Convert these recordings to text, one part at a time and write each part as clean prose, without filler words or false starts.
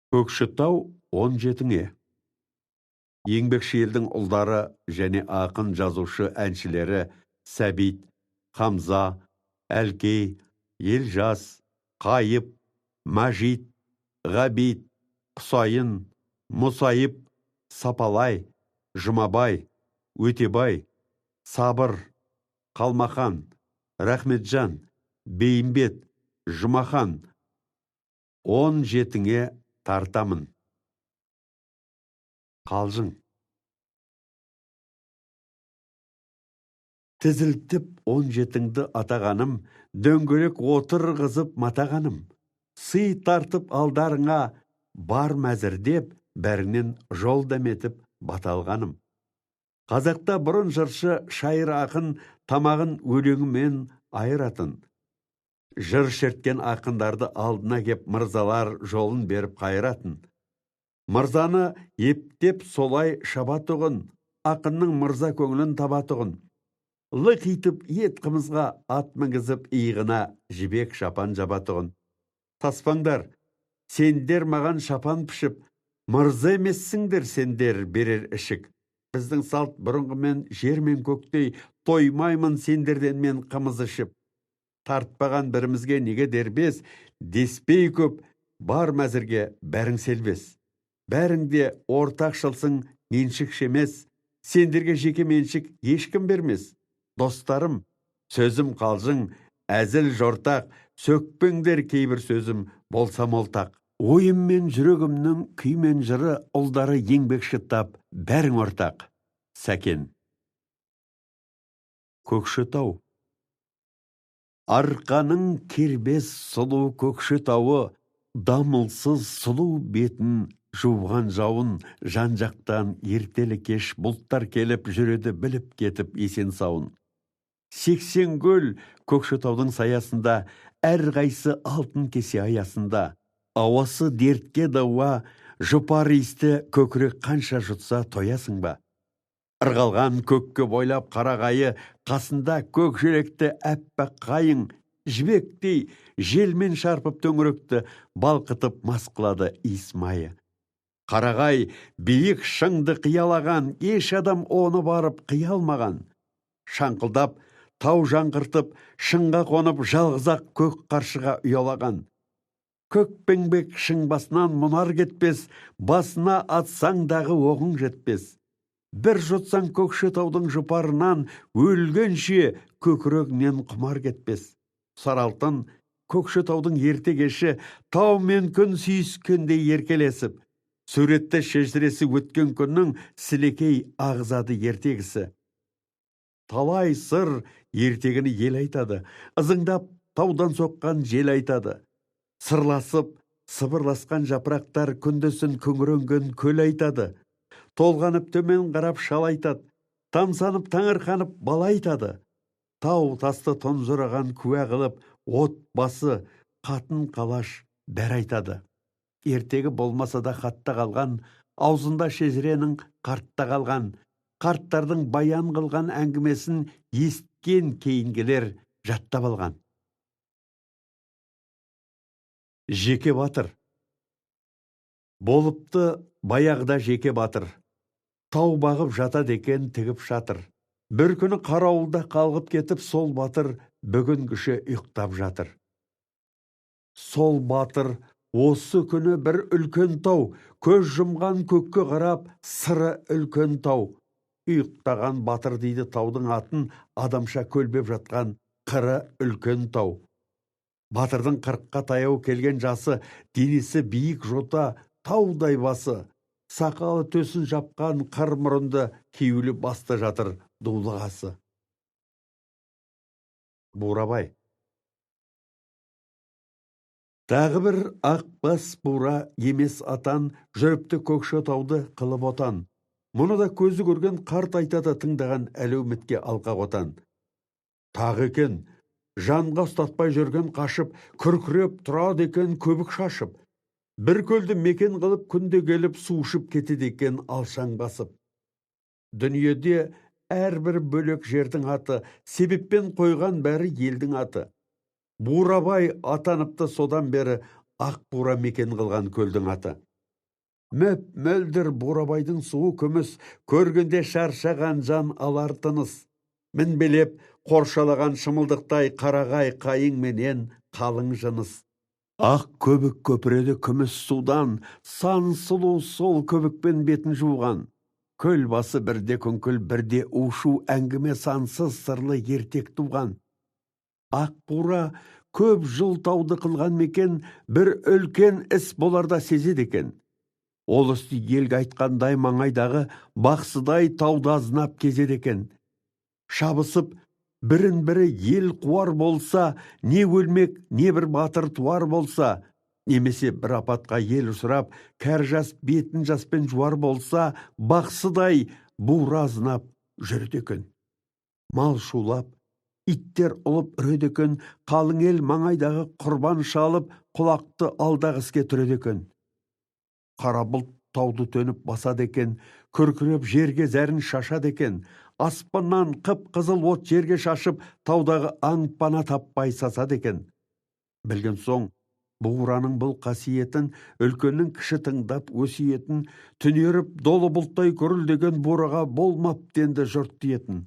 Көкшетау 17-ңе. Еңбекші елдің ұлдары және ақын жазушы әншілері Сәбит, Хамза, Әлкей, Елжас, Қайып, Мажит, Ғабит, Құсайын, Мұсайып, Сапалай, Жұмабай, Өтебай, Сабыр, Қалмахан, Рахметжан, Бейімбет, Жұмахан 17-ңе тартамын. Қалжың. Тізілтіп 17-ңді атағаным, дөңгелек отырғызып матағаным. Сый тартып алдарыңа бар мәзір деп, бәрінен жол дәметіп баталғаным. Қазақта бұрын жыршы шайыр ақын тамағын өлеңімен айыратын. Жыр шерткен ақындарды алдына кеп мырзалар жолын беріп қайыратын. Мырзаны ептеп солай шабатұғын, ақынның мырза көңілін табатұғын. Лық етіп ет қымызға ат мінгізіп иығына жібек шапан жабатұғын. Таспаңдар, сендер маған шапан пішіп, мырза емессіңдер сендер берер ішік. Біздің салт бұрынғымен жер мен көктей, тоймаймын сендерден мен қымыз ішіп. Тартпаған бірімізге неге дербес, деспей көп, бар мәзірге бәрің селбес. Бәріңде ортақшылсың меншік шемес, сендерге жеке меншік ешкім бермес. Достарым, сөзім қалжың, әзіл жортақ, сөкпеңдер кейбір сөзім болса молтақ. Ойым мен жүрегімнің күй мен жыры ұлдары еңбекші тап, бәрің ортақ. Сәкен. Көкшетау. Арқаның кербес сұлу Көкшетауы, дамылсыз сұлу бетін жуған жауын, жан-жақтан ертелі кеш бұлттар келіп жүреді біліп кетіп есен сауын. 80 көл Көкшетаудың саясында, әрқайсы алтын кесе аясында. Ауасы дертке дауа, жұпар иісті көкірек қанша жұтса тоясың ба? Ырғалған көкке бойлап қарағайы, қасында көк жүректі әппақ қайың, жібектей желмен шарпып төңіректі балқытып мас қылады иіс майы. Қарағай биік шыңды қиялаған, еш адам оны барып қиялмаған. Шаңқылдап, тау жаңғыртып, шыңға қонып жалғызақ көк қаршыға ұялаған. Көк пеңбек шың басынан мұнар кетпес, басына атсаңдағы оғың жетпес. Бір жұтсаң Көкшетаудың жұпарынан, өлгенше көкірегінен құмар кетпес. Саралтын Көкшетаудың ерте кеші, тау мен күн сүйіскенде еркелесіп, суретті шежіресі өткен күннің сілекей ағызады ертегісі. Талай сыр ертегіні ел айтады, ызыңдап таудан соққан жел айтады. Сырласып, сыбырласқан жапырақтар күндесін күңіренген көл айтады. Толғанып төмен қарап шал айтады, тамсанып таңырқанып бала айтады. Тау тасты тұнжыраған куә қылып, от басы, қатын қалаш бәр айтады. Ертегі болмаса да хатта қалған, аузында шежіренің қартта қалған, қарттардың баян қылған әңгімесін есткен кейінгілер жаттап алған. Жеке батыр. Болыпты баяғыда жеке батыр. Тау бағып жатады екен тігіп шатыр. Бір күні қарауылда қалғып кетіп, сол батыр бүгін күші ұйықтап жатыр. Сол батыр осы күні бір үлкен тау, көз жұмған көкке қарап, сыры үлкен тау. Ұйықтаған батыр дейді таудың атын, адамша көлбеп жатқан қыры үлкен тау. Батырдың 40-қа таяу келген жасы, денесі биік жота, таудай басы. Сақалы төсін жапқан қыр мұрынды кеулі басты жатыр дулығасы. Бурабай. Тағы бір ақбас бура емес атан, жүріпті Көкшетауды қылып отан. Мұны да көзі көрген қарт айтады тыңдаған әлеуметке алқа қотан. Тағы екен, жанға ұстатпай жүрген қашып, күркіреп тұрады екен көбік шашып. Бір көлді мекен қылып күнде келіп суышып кетеді екен алшаң басып. Дүниеде әрбір бөлек жердің аты, себеппен қойған бәрі елдің аты. Бурабай атаныпты содан бері ақ бура мекен қылған көлдің аты. Möп мөлдір Бурабайдың суы күміс, көргенде шаршаған жан алар тыныс. Мін белеп, қоршалаған шымылдықтай қарағай қайың менен қалың жыныс. Ақ көбік көпіреді күміс судан, сан сұлу сол көбікпен бетін жуған. Көл басы бірде күңкіл, бірде ушу, әңгіме сансыз сырлы ертек туған. Ақ бура көп жыл тауды қылған мекен, бір үлкен іс боларда сезеді екен. Ол істі елге айтқандай маңайдағы бақсыдай тауда азынап кезеді екен. Шабысып, бірін-бірі ел қуар болса, не өлмек, не бір батыр туар болса, немесе бір апатқа ел ұшырап, кәр жас бетін жаспен жуар болса, бақсыдай бура азынап жүреді екен. Мал шулап, иттер ұлып үреді екен, қалың ел маңайдағы құрбан шалып, құлақты алдағы іске түреді екен. Қара бұлт тауды төніп басады екен, күркіреп жерге зәрін шашады екен. Аспаннан қып-қызыл от жерге шашып, таудағы аң пана таппай сасады екен. Білген соң, бураның бұл қасиетін, үлкеннің кіші тыңдап өсиетін, түнеріп долы бұлттай көрілдеген бураға болмап денді жұрт диетін.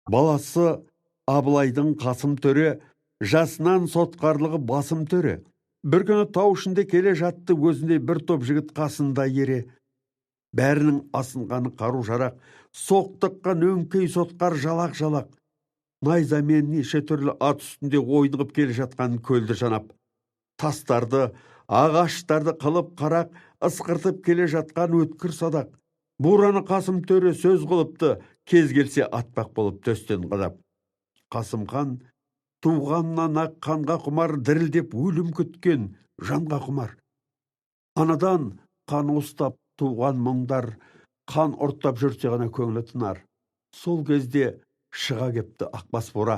Баласы Абылайдың Қасым төре, жасынан сотқарлығы басым төре. Бір күні тау ішінде келе жатты, өзінде бір топ жігіт қасында ере. Бәрінің асынғаны қару жарақ, соқтыққан өңкей сотқар жалақ-жалақ. Найзамен неше түрлі ат үстінде ойнығып келе жатқан көлді жанап. Тастарды, ағаштарды қылып қарақ, ысқыртып келе жатқан өткір садақ. Бураны Қасым төре сөз қылыпты, кез келсе атпақ болып төстен қадап. Қасым хан туғаннан ақ қанға құмар, дірілдеп өлім күткен жанға құмар. Анадан қан ұстап туған мұңдар, қан ұрттап жүрсе ғана көңілі тынар. Сол кезде шыға кепті ақбас бура,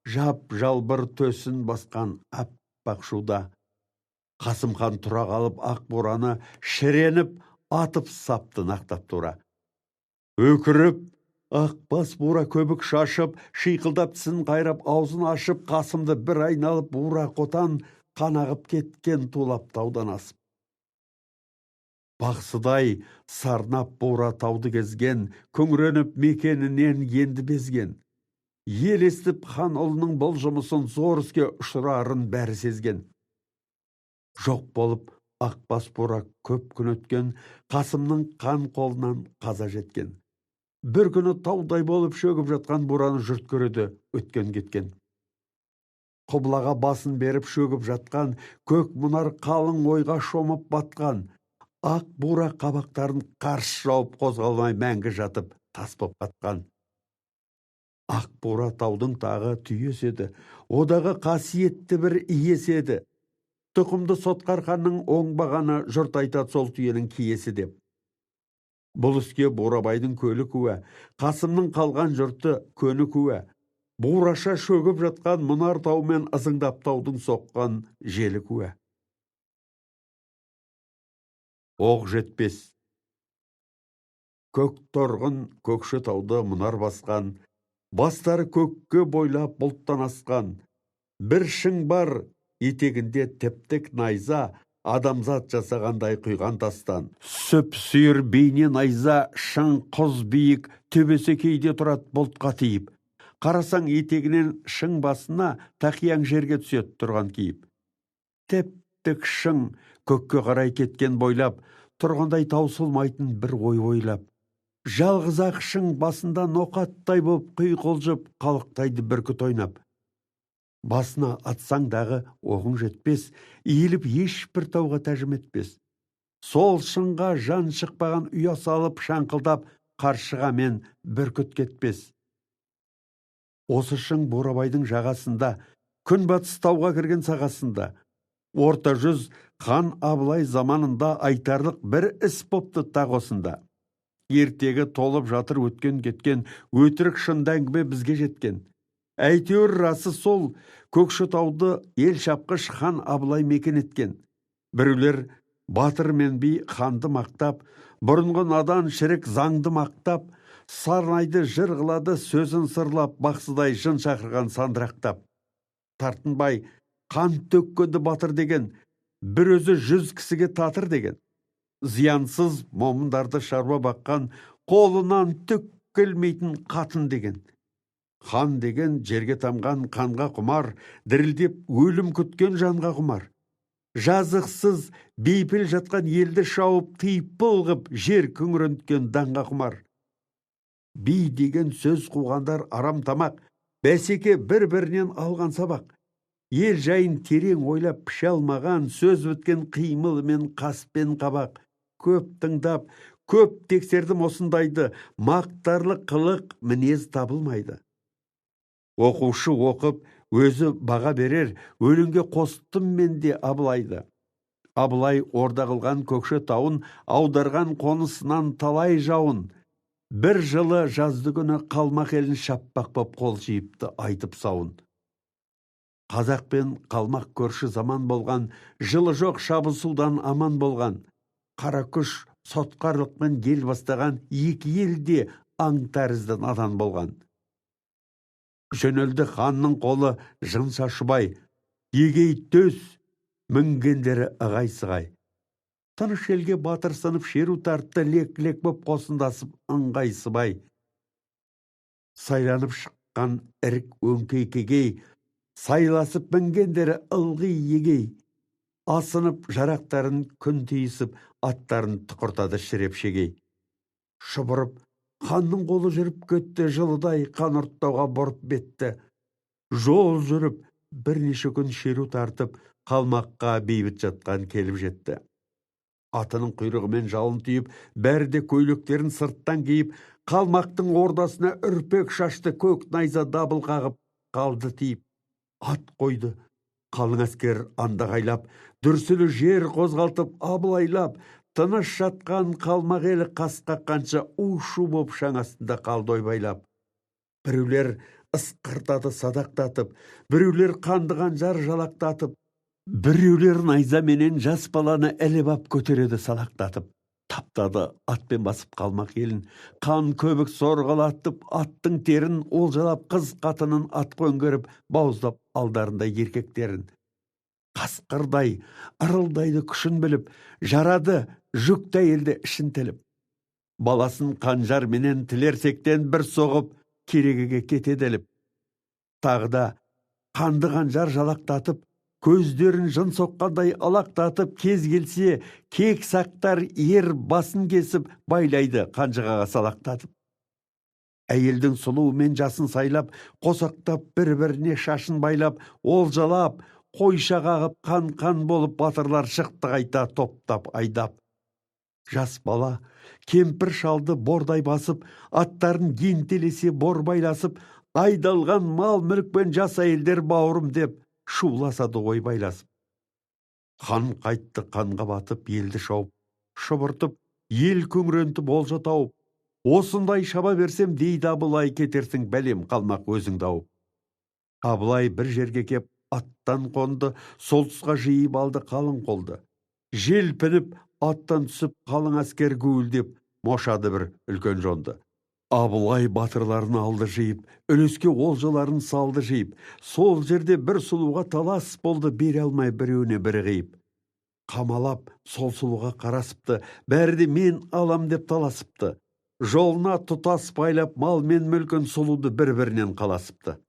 жап жалбыр төсін басқан аппақ шуда. Қасым хан тұра қалып ақ бураны шіреніп атып сапты нақтап тура. Өкіріп, ақбас бура көбік шашып, шиқылдап тісін қайрап, аузын ашып, Қасымды бір айналып, бура қотан қанағып кеткен тулап таудан асып. Бақсыдай сарнап бура тауды кезген, күңіреніп мекенінен енді безген. Ел естіп хан ұлының бұл жұмысын зор іске ұшырарын бәрі сезген. Жоқ болып ақбас бура көп күн өткен, Қасымның қан қолынан қаза жеткен. Бір күні таудай болып шөгіп жатқан бураны жұрт көреді, өткен кеткен. Құбылаға басын беріп шөгіп жатқан, көк мұнар қалың ойға шомып батқан. Ақ бура қабақтарын қарш жауып қозғалмай мәңгі жатып, тас боп қатқан. Ақ бура таудың тағы түйесі еді, одағы қасиетті бір иесі еді. Тұқымды Сотқар ханның оңбағаны жұрт айтады сол түйенің киесі деп. Бұл іске Бурабайдың көлі куә, Қасымның қалған жұрты көні куә. Бураша шөгіп жатқан мұнар таумен ызыңдап таудың соққан желі куә. Оқ жетпес. Көк торғын көкші тауды мұнар басқан, бастары көкке бойлап бұлттан асқан. Бір шың бар, етегінде тептік найза, адамзат жасағандай құйған тастан. Сүп сүйір бейне найза, шың құз биік, төбесі кейде тұрат бұлтқа тиіп. Қарасаң етегінен шың басына тақияң жерге түсет тұрған кейіп. Тептік шың көкке қарай кеткен бойлап, тұрғандай таусылмайтын бір ой ойлап. Жалғыз ақ шың басында ноқаттай боп құйқылжып, қалықтайды бүркіт ойнап. Басына атсаңдағы оғың жетпес, иіліп ешбір тауға тәжім етпес. Сол шыңға жан шықпаған ұя салып, шаңқылдап, қаршыға мен бүркіт кетпес. Осы шың Бурабайдың жағасында, күнбатыс тауға кірген сағасында. Орта жүз хан Абылай заманында айтарлық бір іс бопты тақ осында. Ертегі толып жатыр өткен кеткен, өтірік шынды әңгіме бізге жеткен. Әйтеуір расы сол, Көкшетауды ел шапқыш хан Абылай мекен еткен. Біреулер батыр мен би ханды мақтап, бұрынғы надан шірік заңды мақтап, сарнайды жыр қылады сөзін сырлап, бақсыдай жын шақырған сандырақтап. Тартынбай қан төккенді батыр деген, бір өзі 100 кісіге татыр деген. Зиянсыз момындарды шаруа баққан, қолынан түк келмейтін қатын деген. Хан деген жерге тамған қанға құмар, дірілдеп өлім күткен жанға құмар. Жазықсыз бейпіл жатқан елді шауып, тиып бұлғып, жер күңіренткен данға құмар. Би деген сөз қуғандар арам тамақ, бәсеке бір-бірінен алған сабақ. Ел жайын терең ойлап піше алмаған, сөз біткен қимылымен қаспен қабақ. Көп тыңдап, көп тексердім осындайды, мақтарлық қылық мінез табылмайды. Оқушы оқып, өзі баға берер, өлеңге қостым мен де Абылайды. Абылай орда қылған Көкшетауын, аударған қонысынан талай жауын. Бір жылы жазды күні қалмақ елін шаппақ боп қол жиыпты айтып сауын. Қазақ пен қалмақ көрші заман болған, жылы жоқ шабысудан аман болған. Қара күш сотқарлықпен ел бастаған, екі елде аң тәрізді надан болған. Жөнелді ханның қолы жынса шұбай, егей төс, мінгендері ығай-сығай. Тыныш елге батырсынып шеру тартты, лек-лек боп қосындасып ыңғай сыбай. Сайланып шыққан ірік өңкей-кегей, сайласып мінгендері ылғи егей. Асынып жарақтарын күн тиісіп, аттарын тұқыртады шіреп шегей. Шұбырып, ханның қолы жүріп кетті, жылыдай қан ұрттауға бұрып бетті. Жол жүріп, бірнеше күн шеру тартып, қалмаққа бейбіт жатқан келіп жетті. Атының құйрығымен жалын түйіп, бәрі де көйлектерін сырттан киіп, қалмақтың ордасына үрпек шашты, көк найза дабыл қағып қалды тиіп. Ат қойды, қалың әскер андағайлап, дүрсілі жер қозғалтып абылайлап, тыныш жатқан қалмақ елі қас қаққанша у-шу боп шаң астында қалды ойбайлап. Біреулер ысқыртады садақтатып, біреулер қандыған жар жалақтатып, біреулер найза менен жас баланы әлебап көтереді салақтатып. Таптады атпен басып қалмақ елін, қан көбік сорғалатып, аттың терін олжалап, қыз қатынын ат көңгеріп, бауыздап алдарында еркектерін. Қасқырдай, ырылдайды күшін біліп, жарады жүкті әйелді ішін тіліп. Баласын қанжар менен тілерсектен бір соғып, керегеге кетеделіп. Тағда қанды қанжар жалақтатып, көздерін жын соққандай алақтатып, кез келсе кек сақтар ер басын кесіп, байлайды қанжығаға салақтатып. Әйелдің сұлуымен жасын сайлап, қосақтап, бір-біріне шашын байлап, олжалап, қойша қағып, қан-қан болып, батырлар шықты қайта топтап айдап. Жас бала, кемпір шалды бордай басып, аттарын ентелесе бор байласып, айдалған мал мүлікпен жас әйелдер бауырым деп, шуласады ой байласып. Хан қайтты қанға батып, елді шауып, шұбыртып, ел күңрентіп олжа тауып. Осындай шаба берсем дейді Абылай, кетерсің бәлем қалмақ өзің дауып. Абылай бір жерге кеп аттан қонды, сол тұсқа жиып алды қалың қолды. Желпініп аттан түсіп, қалың әскер гуілдеп, мошады бір үлкен жонды. Абылай батырларын алды жиып, үлеске олжаларын салды жиып. Сол жерде бір сұлуға талас болды, бере алмай біреуіне бірі қиып. Қамалап, сол сұлуға қарасыпты, бәрі де мен алам деп таласыпты. Жолына тұтас байлап, мал мен мүлкін сұлуды бір-бірінен қаласыпты.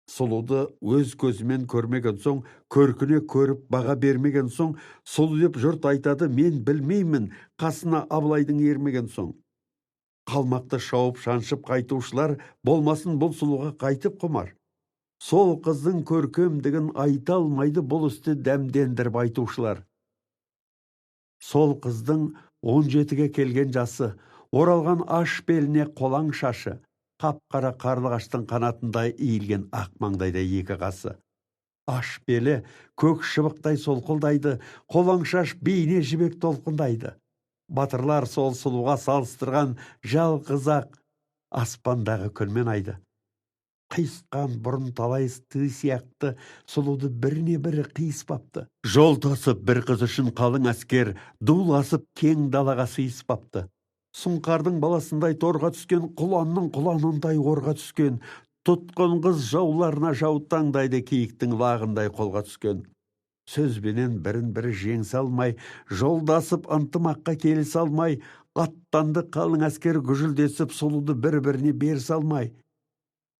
Сұлуды өз көзімен көрмеген соң, көркіне көріп баға бермеген соң, сұлу деп жұрт айтады, мен білмеймін, қасына Абылайдың ермеген соң. Қалмақты шауып шаншып қайтушылар, болмасын бұл сұлуға қайтып құмар. Сол қыздың көркемдігін айта алмайды, бұл істі дәмдендіріп айтушылар. Сол қыздың 17-ге келген жасы, оралған аш беліне қолаң шашы, қап-қара қарлығаштың қанатындай иілген ақ маңдайда екі қасы. Аш белі көк шыбықтай солқылдайды, қолаң шаш бейне жібек толқындайды. Батырлар сол сұлуға салыстырған жалғыз-ақ аспандағы күнмен айды. Қисқан бұрын талай тый сияқты сұлуды біріне бірі қиыспапты. Жол тосып бір қыз үшін қалың әскер дуласып кең далаға сыйыспапты. Сұңқардың баласындай торға түскен, құланның құланындай орға түскен, тұтқын қыз жауларына жау таңдайды, киіктің лағындай қолға түскен. сөзбенен бірін-бірі жеңсе алмай, жолдасып ынтымаққа келісе алмай, аттанды қалың әскер гүжілдесіп, сұлуды бір-біріне берісе алмай.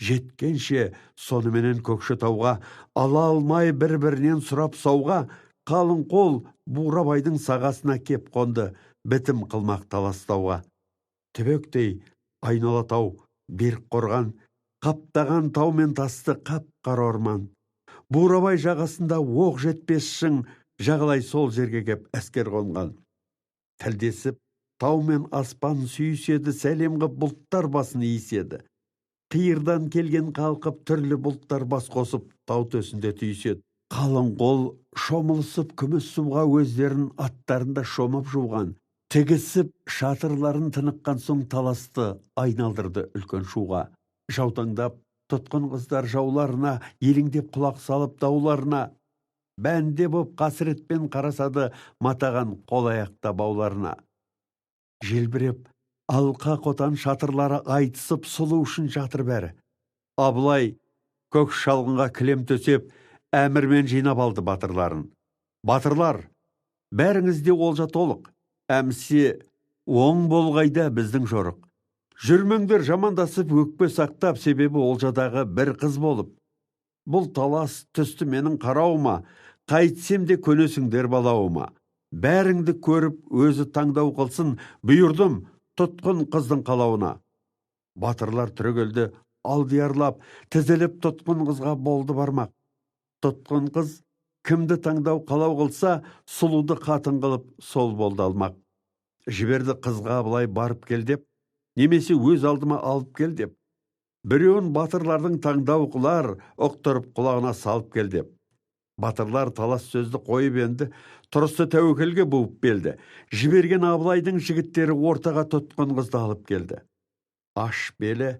Жеткенше соныменен Көкшетауға, ала алмай бір-бірінен сұрап сауға, қалың қол Бурабайдың сағасына кеп қонды, бітім қылмақ таластауға. Түбектей айнала тау, берік қорған, қаптаған тау мен тасты қап-қара орман. Бурабай жағасында оқ жетпес шың, жағалай сол жерге кеп әскер қонған. Тілдесіп, тау мен аспан сүйіседі, сәлем қып бұлттар басын иіседі. Қиырдан келген қалқып, түрлі бұлттар бас қосып, тау төсінде түйіседі. Қалың қол шомылысып, күміс суға өздерін аттарында шомып жуған. Тігісіп, шатырларын тыныққан соң таласты, айналдырды үлкен шуға. Жаутаңдап, тұтқын қыздар жауларына, еліңдеп құлақ салып дауларына. Бәнде боп қасіретпен қарасады, матаған қол аяқта бауларына. Желбіреп, алқа қотан шатырлары айтысып, сұлу үшін жатыр бәрі. Абылай көк шалғынға кілем төсеп, әмірмен жинап алды батырларын. Батырлар, бәріңізде олжа толық. Әмсе оң болғайда біздің жорық. Жүрмеңдер жамандасып өкпе сақтап, себебі олжадағы бір қыз болып. Бұл талас түсті менің қарауыма, қайтсем де көнесіңдер балауыма. Бәріңді көріп өзі таңдау қылсын, бұйырдым тұтқын қыздың қалауына. Батырлар түрегелді, алдиярлап, тізіліп тұтқын қызға болды бармақ. Тұтқын қыз кімді таңдау қалау қылса, сұлуды қатын қылып сол болды алмақ. Жіберді қызға Абылай барып кел деп, немесе өз алдыма алып кел деп. Біреуін батырлардың таңдау қылар, ұқтырып құлағына салып кел деп. Батырлар талас сөзді қойып енді, тұрысы тәуекелге буып белді. Жіберген Абылайдың жігіттері ортаға тұтқын қызды алып келді. Аш белі,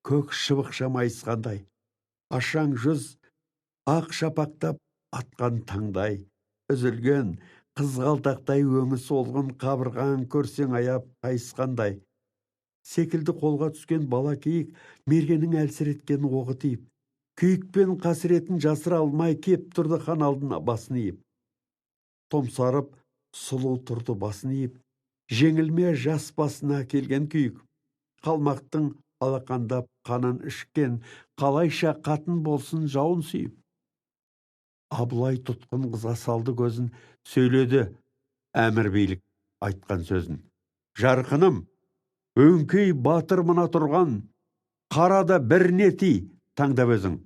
көк шыбықша майысқандай. Ашаң жүз, ақ шапақтап атқан таңдай. Үзілген, қызғалдақтай өңі солғын, қабырған көрсең аяп қайысқандай. Секілді қолға түскен бала киік, мергенің әлсіреткен оғы тиіп. Күйікпен қасіретін жасыра алмай кеп тұрды хан алдына басын иіп. Томсарып, сұлу тұрды басын иіп. Жеңілме жас басына келген күйік. Қалмақтың алақандап қанын ішкен, қалайша қатын болсын жауын сүйіп. Абылай тұтқын қызға салды көзін, сөйледі әмір билік айтқан сөзін. Жарқыным, өңкей батыр мына тұрған, қарада біріне ти, таңдап өзің.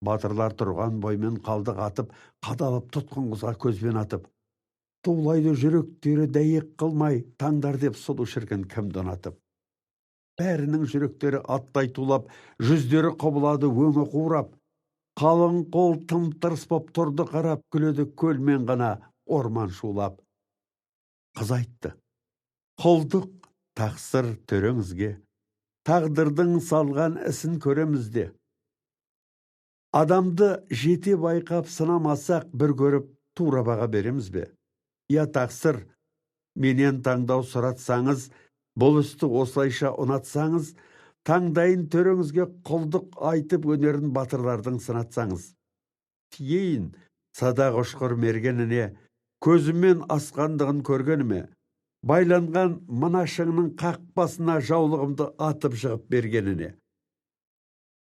Батырлар тұрған боймен қалдық атып, қадалып тұтқын қызға көзбен атып. Тулайды жүректері дәйек қылмай, таңдар деп сұлу шіркін кімді ұнатып. Бәрінің жүректері аттай тулап, жүздері құбылады өңі қурап. Қалың қол тым-тырыс боп тұрды қарап, күледі көлмен ғана орман шулап. Қыз айтты, құлдық тақсыр төреңізге, тағдырдың салған ісін көремізде. Адамды жете байқап сынамасақ, бір көріп тура баға береміз бе? Я тақсыр, менен таңдау сұратсаңыз, бұл істі осылайша ұнатсаңыз, таңдайын төреңізге құлдық айтып өнерін батырлардың сынатсаңыз. Тиейін садақ ұшқыр мергеніне, көзімен асқандығын көргеніме, байланған мына шыңның қақпасына жаулығымды атып жығып бергеніне.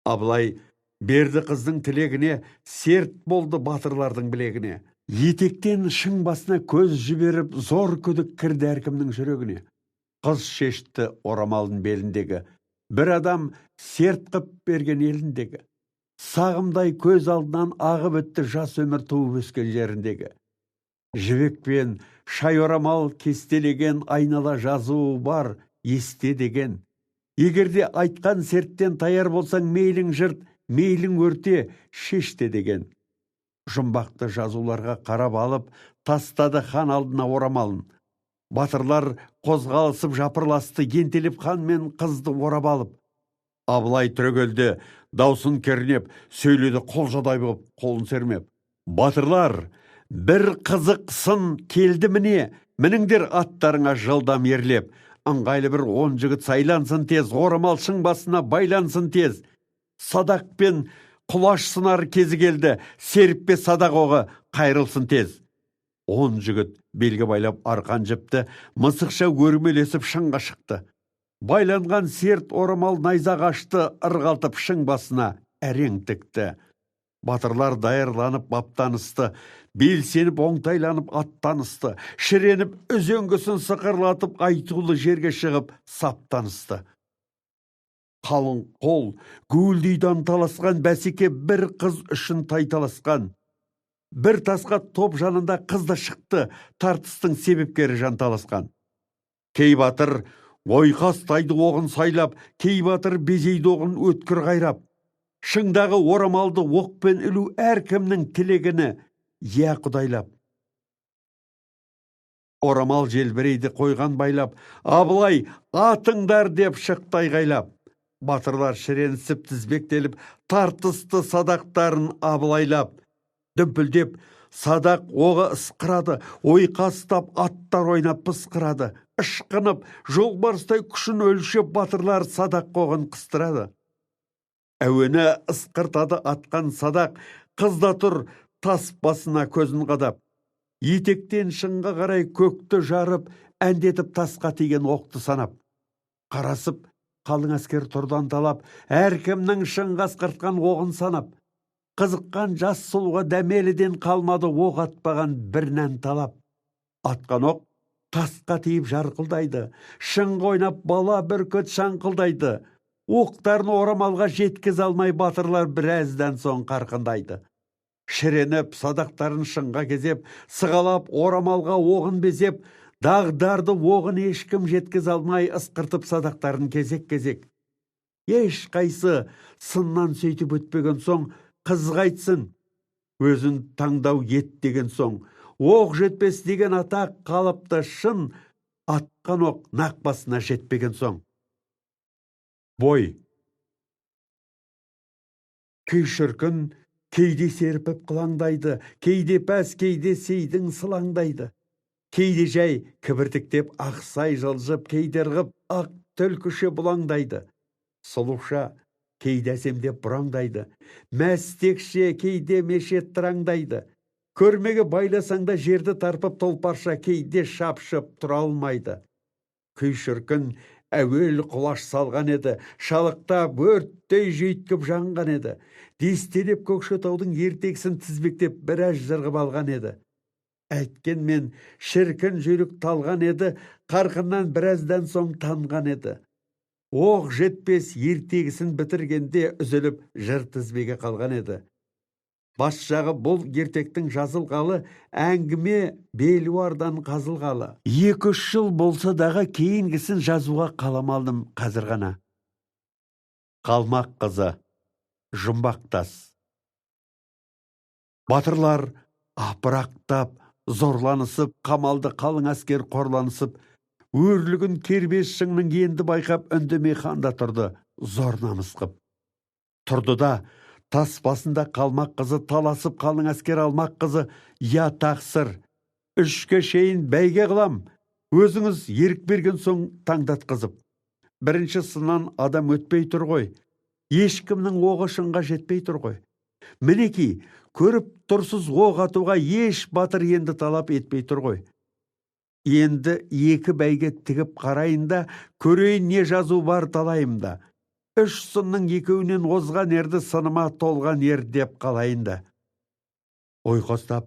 Абылай берді қыздың тілегіне, серт болды батырлардың білегіне. Етектен шың басына көз жіберіп, зор күдік кірді әркімнің жүрегіне. Қыз шешті орамалын беліндегі, бір адам серт қып берген еліндегі. Сағымдай көз алдынан ағып өтті жас өмір туып өскен жеріндегі. Жібекпен шай орамал кестелеген, айнала жазуы бар, есте деген. Егерде айтқан серттен таяр болсаң, мейлің жырт, мейлің өрте, шеште деген. Жұмбақты жазуларға қарап алып, тастады хан алдына орамалын. Батырлар қозғалысып жапырласты, ентелеп хан мен қызды орап алып. Абылай түрегелді, даусын кернеп, сөйледі қолжадай боп, қолын сермеп. Батырлар, бір қызық сын келді міне, мініңдер аттарыңа жылдам ерлеп. Ыңғайлы бір 10 жігіт сайлансын тез, орамал шың басына байлансын тез. Садақ пен құлаш сынар кезі келді, серіппе садақ оғы, қайрылсын тез. 10 жігіт белге байлап арқан жіпті, мысықша өрмелесіп шыңға шықты. Байланған серт орамал найза қашты, ырғалтып шың басына әрең тікті. Батырлар даярланып баптанысты, белсеніп оңтайланып аттанысты, шіреніп үзеңгісін сықырлатып айтулы жерге шығып саптанысты. Қалың қол, гуілдейдан таласқан бәсеке бір қыз үшін тайталасқан. Бір тасқа топ жанында қыз да шықты, тартыстың себепкері жанталасқан. Кей батыр ойқас тайды оғын сайлап, кей батыр безейді оғын өткір қайрап. Шыңдағы орамалды оқпен ілу әркімнің тілегіні я құдайлап. Орамал желбірейді қойған байлап, Абылай атыңдар деп шықты айғайлап. Батырлар шіренісіп тізбектеліп, тартысты садақтарын абылайлап. Дүмпілдеп, садақ оғы ысқырады, ойқастап аттар ойнап пысқырады. Ышқынып, жолбарыстай күшін өлшеп батырлар садақ оғын қыстырады. Әуені ысқыртады атқан садақ, қызда тұр тас басына көзін қадап. Етектен шыңға қарай көкті жарып, әндетіп тасқа тиген оқты санап. Қарасып, қалың әскер тұрдан талап, әркімнің шыңға ысқыртқан оғын санап. Қызыққан жас сұлуға дәмеліден қалмады оқ атпаған бірнен талап. Атқан оқ тасқа тиіп жарқылдайды, шыңға ойнап бала бүркіт шаңқылдайды. Оқтарын орамалға жеткіз алмай батырлар біраздан соң қарқындайды. Шіреніп, садақтарын шыңға кезеп, сығалап орамалға оғын безеп, дағдарды оғын ешкім жеткіз алмай ысқыртып садақтарын кезек-кезек. Еш қайсы сыннан сөйтіп өтпеген соң, қызға айтсын, өзін таңдау ет деген соң, оқ жетпес деген атақ қалыпты шын, атқан оқ нақ басына жетпеген соң. Бой. Кей шіркін, кейде серпіп қылаңдайды, кейде пәс, кейде сейдің сылаңдайды. Кейде жай кібіртіктеп ақсай жылжып, кейде ырғып ақ түлкіше бұлаңдайды. Сұлуша кейде әсемдеп бұраңдайды, мәстекше кейде мешет тұраңдайды. Көрмеге байласаңда жерді тарпып толпарша кейде шапшып тұра алмайды. Күй шіркін әуел құлаш салған еді, шалықтап өрттей жүйткіп жанған еді. Дестелеп Көкшетаудың ертексін тізбектеп біраз жырғып алған еді. Әйткенмен шіркін жүйрік талған еді, қарқыннан біраздан соң танған еді. Оқ жетпес ертегісін бітіргенде үзіліп жыр тізбеге қалған еді. Бас жағы бұл ертектің жазылғалы, әңгіме белуардан қазылғалы. 2-3 жыл болса дағы кейінгісін жазуға қалам алдым қазір ғана. Қалмақ қызы, жұмбақтас. Батырлар апырақтап, зорланысып, қамалды қалың әскер қорланысып, өрлігін кербес шыңның енді байқап үндемей ханда тұрды, зор намыс қып. Тұрды да, тас басында қалмақ қызы, таласып қалың әскер алмақ қызы, я тақсыр, 3-ке шейін бәйге қылам, өзіңіз ерік берген соң таңдатқызып. Бірінші сыннан адам өтпей тұр ғой, ешкімнің оғы шыңға жетпей тұр ғой. Мінеки, көріп тұрсыз оқ атуға еш батыр енді талап етпей тұр ғой. Енді 2 бәйге тігіп қарайында, көрейін не жазу бар талайымда. 3 сынның 2-інен озған ерді сыныма толған ер деп қалайында. Ойқастап,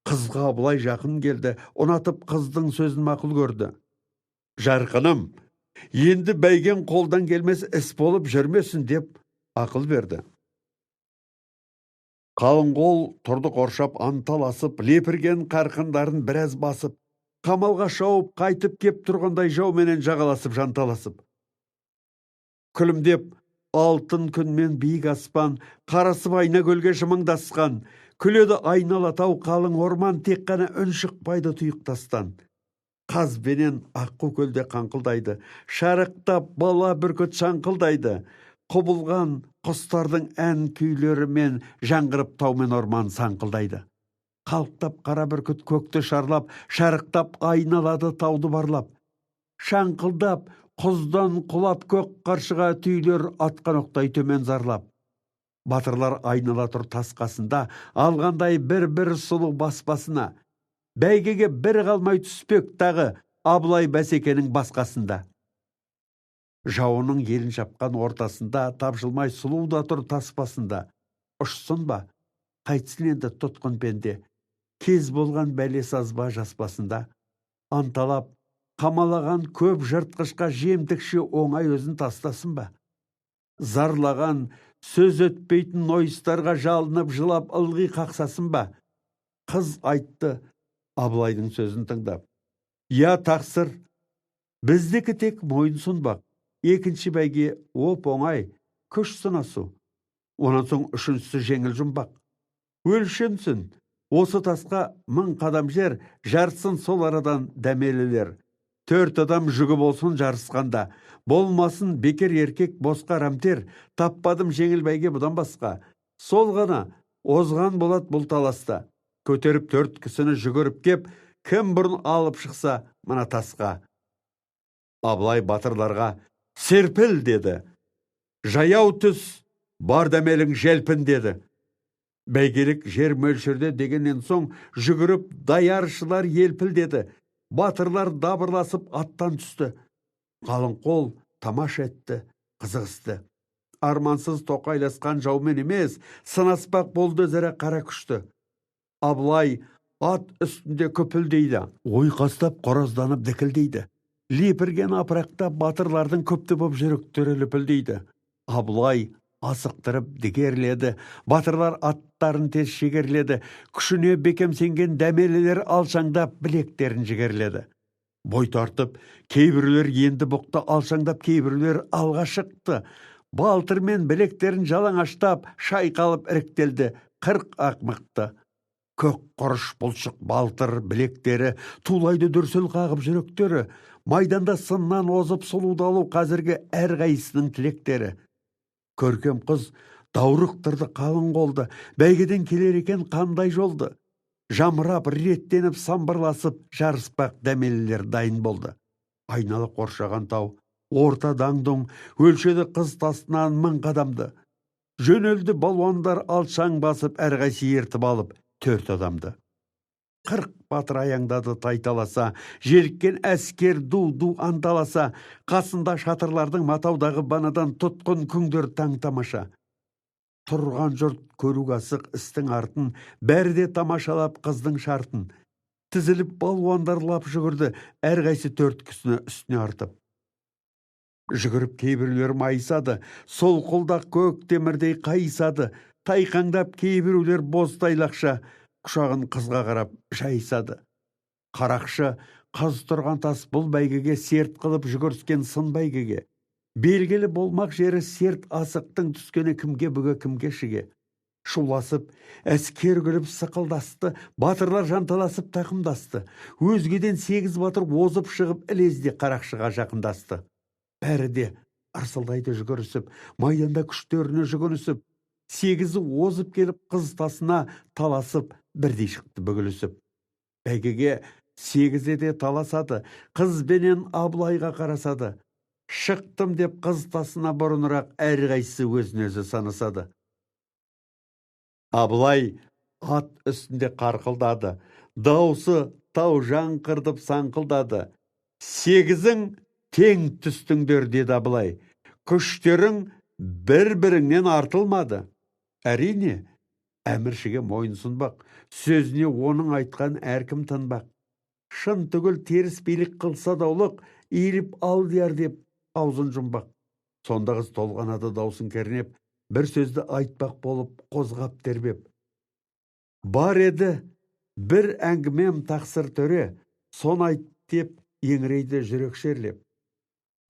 қызға бұлай жақын келді, ұнатып қыздың сөзін мақұл көрді. Жарқыным, енді бәйген қолдан келмес іс болып жүрмесін деп ақыл берді. Қалың қол тұрды қоршап анталасып, лепірген қарқындарын біраз басып, қамалға шауып қайтып кеп тұрғандай жауменен жағаласып жанталасып. Күлімдеп, алтын күнмен биік аспан, қарасып айна көлге жымыңдасқан, күледі айналатау қалың орман, тек қана үн шықпайды тұйықтастан. Қазбенен аққу көлде қаңқылдайды, шарықтап бала бүркіт шаңқылдайды. Құбылған құстардың ән күйлерімен жаңғырып таумен орман саңқылдайды. Қалықтап қара бүркіт көкті шарлап, шарықтап айналады тауды барлап. Шаңқылдап, құздан құлап көк қаршыға түйілер атқан оқтай төмен зарлап. Батырлар айнала тұр тасқасында, алғандай бір сұлу баспасына. Бәйгеге бір қалмай түспек тағы Абылай бәсекенің басқасында. Жауының елін шапқан ортасында, тапжылмай сұлу да тұр таспасында. Ұшсын ба, қайтсын енді тұтқын пенде, кез болған бәле сазба жаспасында. Анталап, қамалаған көп жыртқышқа жемтікші оңай өзін тастасын ба. Зарлаған, сөз өтпейтін ойыстарға жалынып жылап ылғи қақсасын ба. Қыз айтты Абылайдың сөзін тыңдап. Я тақсыр, біздікі тек мойын сұнбақ. Екінші бәйге оп оңай, күш сынасу. Онан соң үшіншісі жеңіл жұмбақ. Өлшенсін, осы тасқа 1000 қадам жер, жарсын сол арадан дәмелілер. 4 адам жүгі болсын жарысқанда. Болмасын бекер еркек босқа рамтер, таппадым жеңіл бәйге бұдан басқа. Сол ғана озған болат бұл таласта. Көтеріп 4 кісіні жүгіріп кеп, кім бұрын алып шықса мына тасқа. Абылай батырларға серпіл деді. Жаяу түс, бар дәмелің желпін деді. Бәйгелік жер мөлшерде дегеннен соң жүгіріп даяршылар елпіл деді. Батырлар дабырласып аттан түсті. Қалың қол тамаш етті, қызығысты. Армансыз тоқайласқан жаумен емес, сынаспақ болды өзара қара күшті. Абылай ат үстінде көпілдейді, ойқастап қоразданып дікілдейді. Лепірген апырақта батырлардың көпті боп жүректері лүпілдейді. Абылай асықтырып дігерледі, батырлар аттарын тез шегерледі, күшіне бекемсенген дәмелілер алшаңдап білектерін жігерледі. Бой тартып, кейбірлер енді бұқты алшаңдап, кейбірлер алға шықты. Балтырмен білектерін жалаң аштап, шайқалып іріктелді, 40 ақмықты. Көк құрыш бұлшық балтыр білектері, тулайды дүрсіл қағып жүректері, майданда сыннан озып сұлудалу қазіргі әрқайсының тілектері. Көркем қыз даурықтырды қалың қолды, бәйгеден келер екен қандай жолды. Жамырап, реттеніп, самбырласып, жарыспақ дәмелілер дайын болды. Айналы қоршаған тау, орта даңдың, өлшеді қыз тасынан 1000 қадамды. Жөнелді балуандар алшаң басып, әрқайсы ертіп алып 4 адамды. 40 батыр аяңдады тайталаса, желіккен әскер ду-ду анталаса, қасында шатырлардың матаудағы банадан тұтқын күңдер таң тамаша. Тұрған жұрт көруге асық істің артын, бәрі де тамашалап қыздың шартын. Тізіліп балуандар лап жүгірді, әрқайсы 4 кісіні үстіне артып. Жүгіріп кейбіреулер майысады, сол қолдақ көк темірдей қайысады, тайқаңдап кейбіреулер бозтайлақша, құшағын қызға қарап жайысады. Қарақшы қыз тұрған тас бұл бәйгеге серт қылып жүгірскен сын бәйгеге. Белгілі болмақ жері серт асықтың түскені кімге бүге кімге шіге. Шуласып, әскер күліп сықылдасты, батырлар жанталасып тақымдасты. Өзгеден 8 батыр озып шығып ілезде қарақшыға жақындасты. Бәрі де арсылдайды жүгірісіп, майданда күштеріне жүгінісіп, 8-і озып келіп қыз тасына таласып, бірдей шықты бүгілісіп. Бәйгеге 8-і де таласады, қыз бенен Абылайға қарасады. Шықтым деп қыз тасына бұрынырақ әрқайсысы өзін-өзі санасады. Абылай ат үстінде қарқылдады, даусы тау жаңқырдып саңқылдады. 8-ің тең түстіңдер деді Абылай. Күштерің бір-біріңнен артылмады. Әрине, әміршіге мойын сұнбақ, сөзіне оның айтқан әркім тынбақ. Шын түгіл теріс билік қылса даулық, иіліп ал дияр деп аузын жұмбақ. Сонда қыз толғанады даусын кернеп, бір сөзді айтпақ болып қозғап тербеп. Бар еді, бір әңгімем тақсыр төре, сон айт деп еңірейді жүрек шерлеп.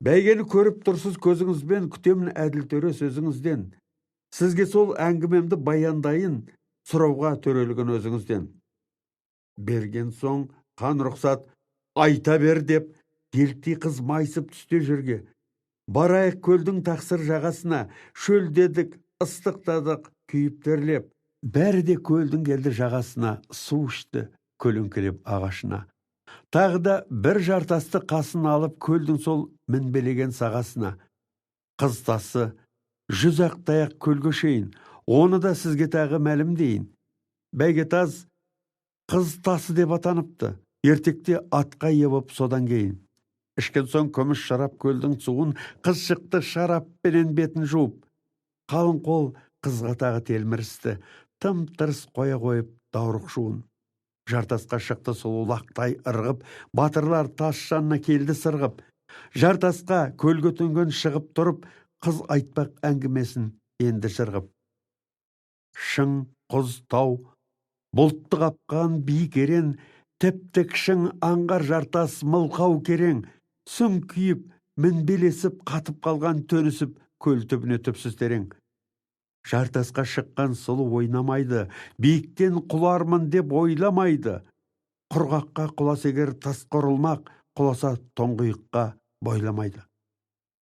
Бәйгені көріп тұрсыз көзіңізбен, күтемін әділ төре сөзіңізден. Сізге сол әңгімемді баяндайын, сұрауға төрелген өзіңізден. Берген соң қан рұқсат айта бер деп, еліктей қыз майсып түсте жүрге. Барайық көлдің тақсыр жағасына, шөлдедік, ыстықтадық, күйіп терлеп. Бәрі де көлдің келді жағасына, су ішті, көлеңкелеп ағашына. Тағы да бір жартасты қасын алып, көлдің сол мінбелеген сағасына. Қыз тасы 100 ақ таяқ көлге шейін, Оны да сізге тағы мәлім дейін. Бәйгетаз қыз тасы деп атаныпты. Ертекте атқа ие боп содан кейін. Ішкен соң күміс шарап көлдің суын қыз шықты шараппенен бетін жуып. Қалың қол қызға тағы телмірісті. Тым тырыс қоя қойып даурық шуын. Жартасқа шықты сұлулақтай ырғып, батырлар тас жанына келді сырғып. Жартасқа көлге төнген шығып тұрып, қыз айтпақ әңгімесін енді жырғып. Шың, құз, тау, бұлтты қапқан биік ерен, тіп-тік шың аңғар жартас мылқау керең, сүң күйіп, мінбелесіп, қатып қалған төнісіп, көл түбіне түпсіз терең. Жартасқа шыққан сұлу ойнамайды, биіктен құлармын деп ойламайды. Құрғаққа құлас егер тас құрылмақ, құласа тоңғиыққа бойламайды.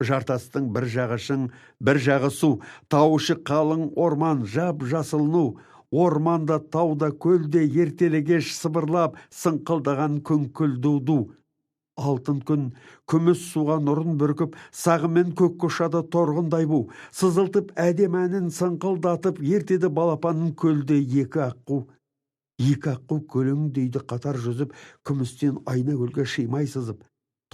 Жартастың бір жағы шың, бір жағы су, таушы қалың орман, жап жасылну, орманда, тауда, көлде ертелегеш сыбырлап, сыңқылдаған күңкіл ду-ду. Алтын күн, күміс суға нұрын бүркіп, сағымен көк көшады торғындай бу. Сызылтып әдемәнін сыңқылдатып, ертеді балапанын көлде екі аққу. Екі аққу көлің дейді қатар жүзіп, күмістен айна көлге шимай сызып.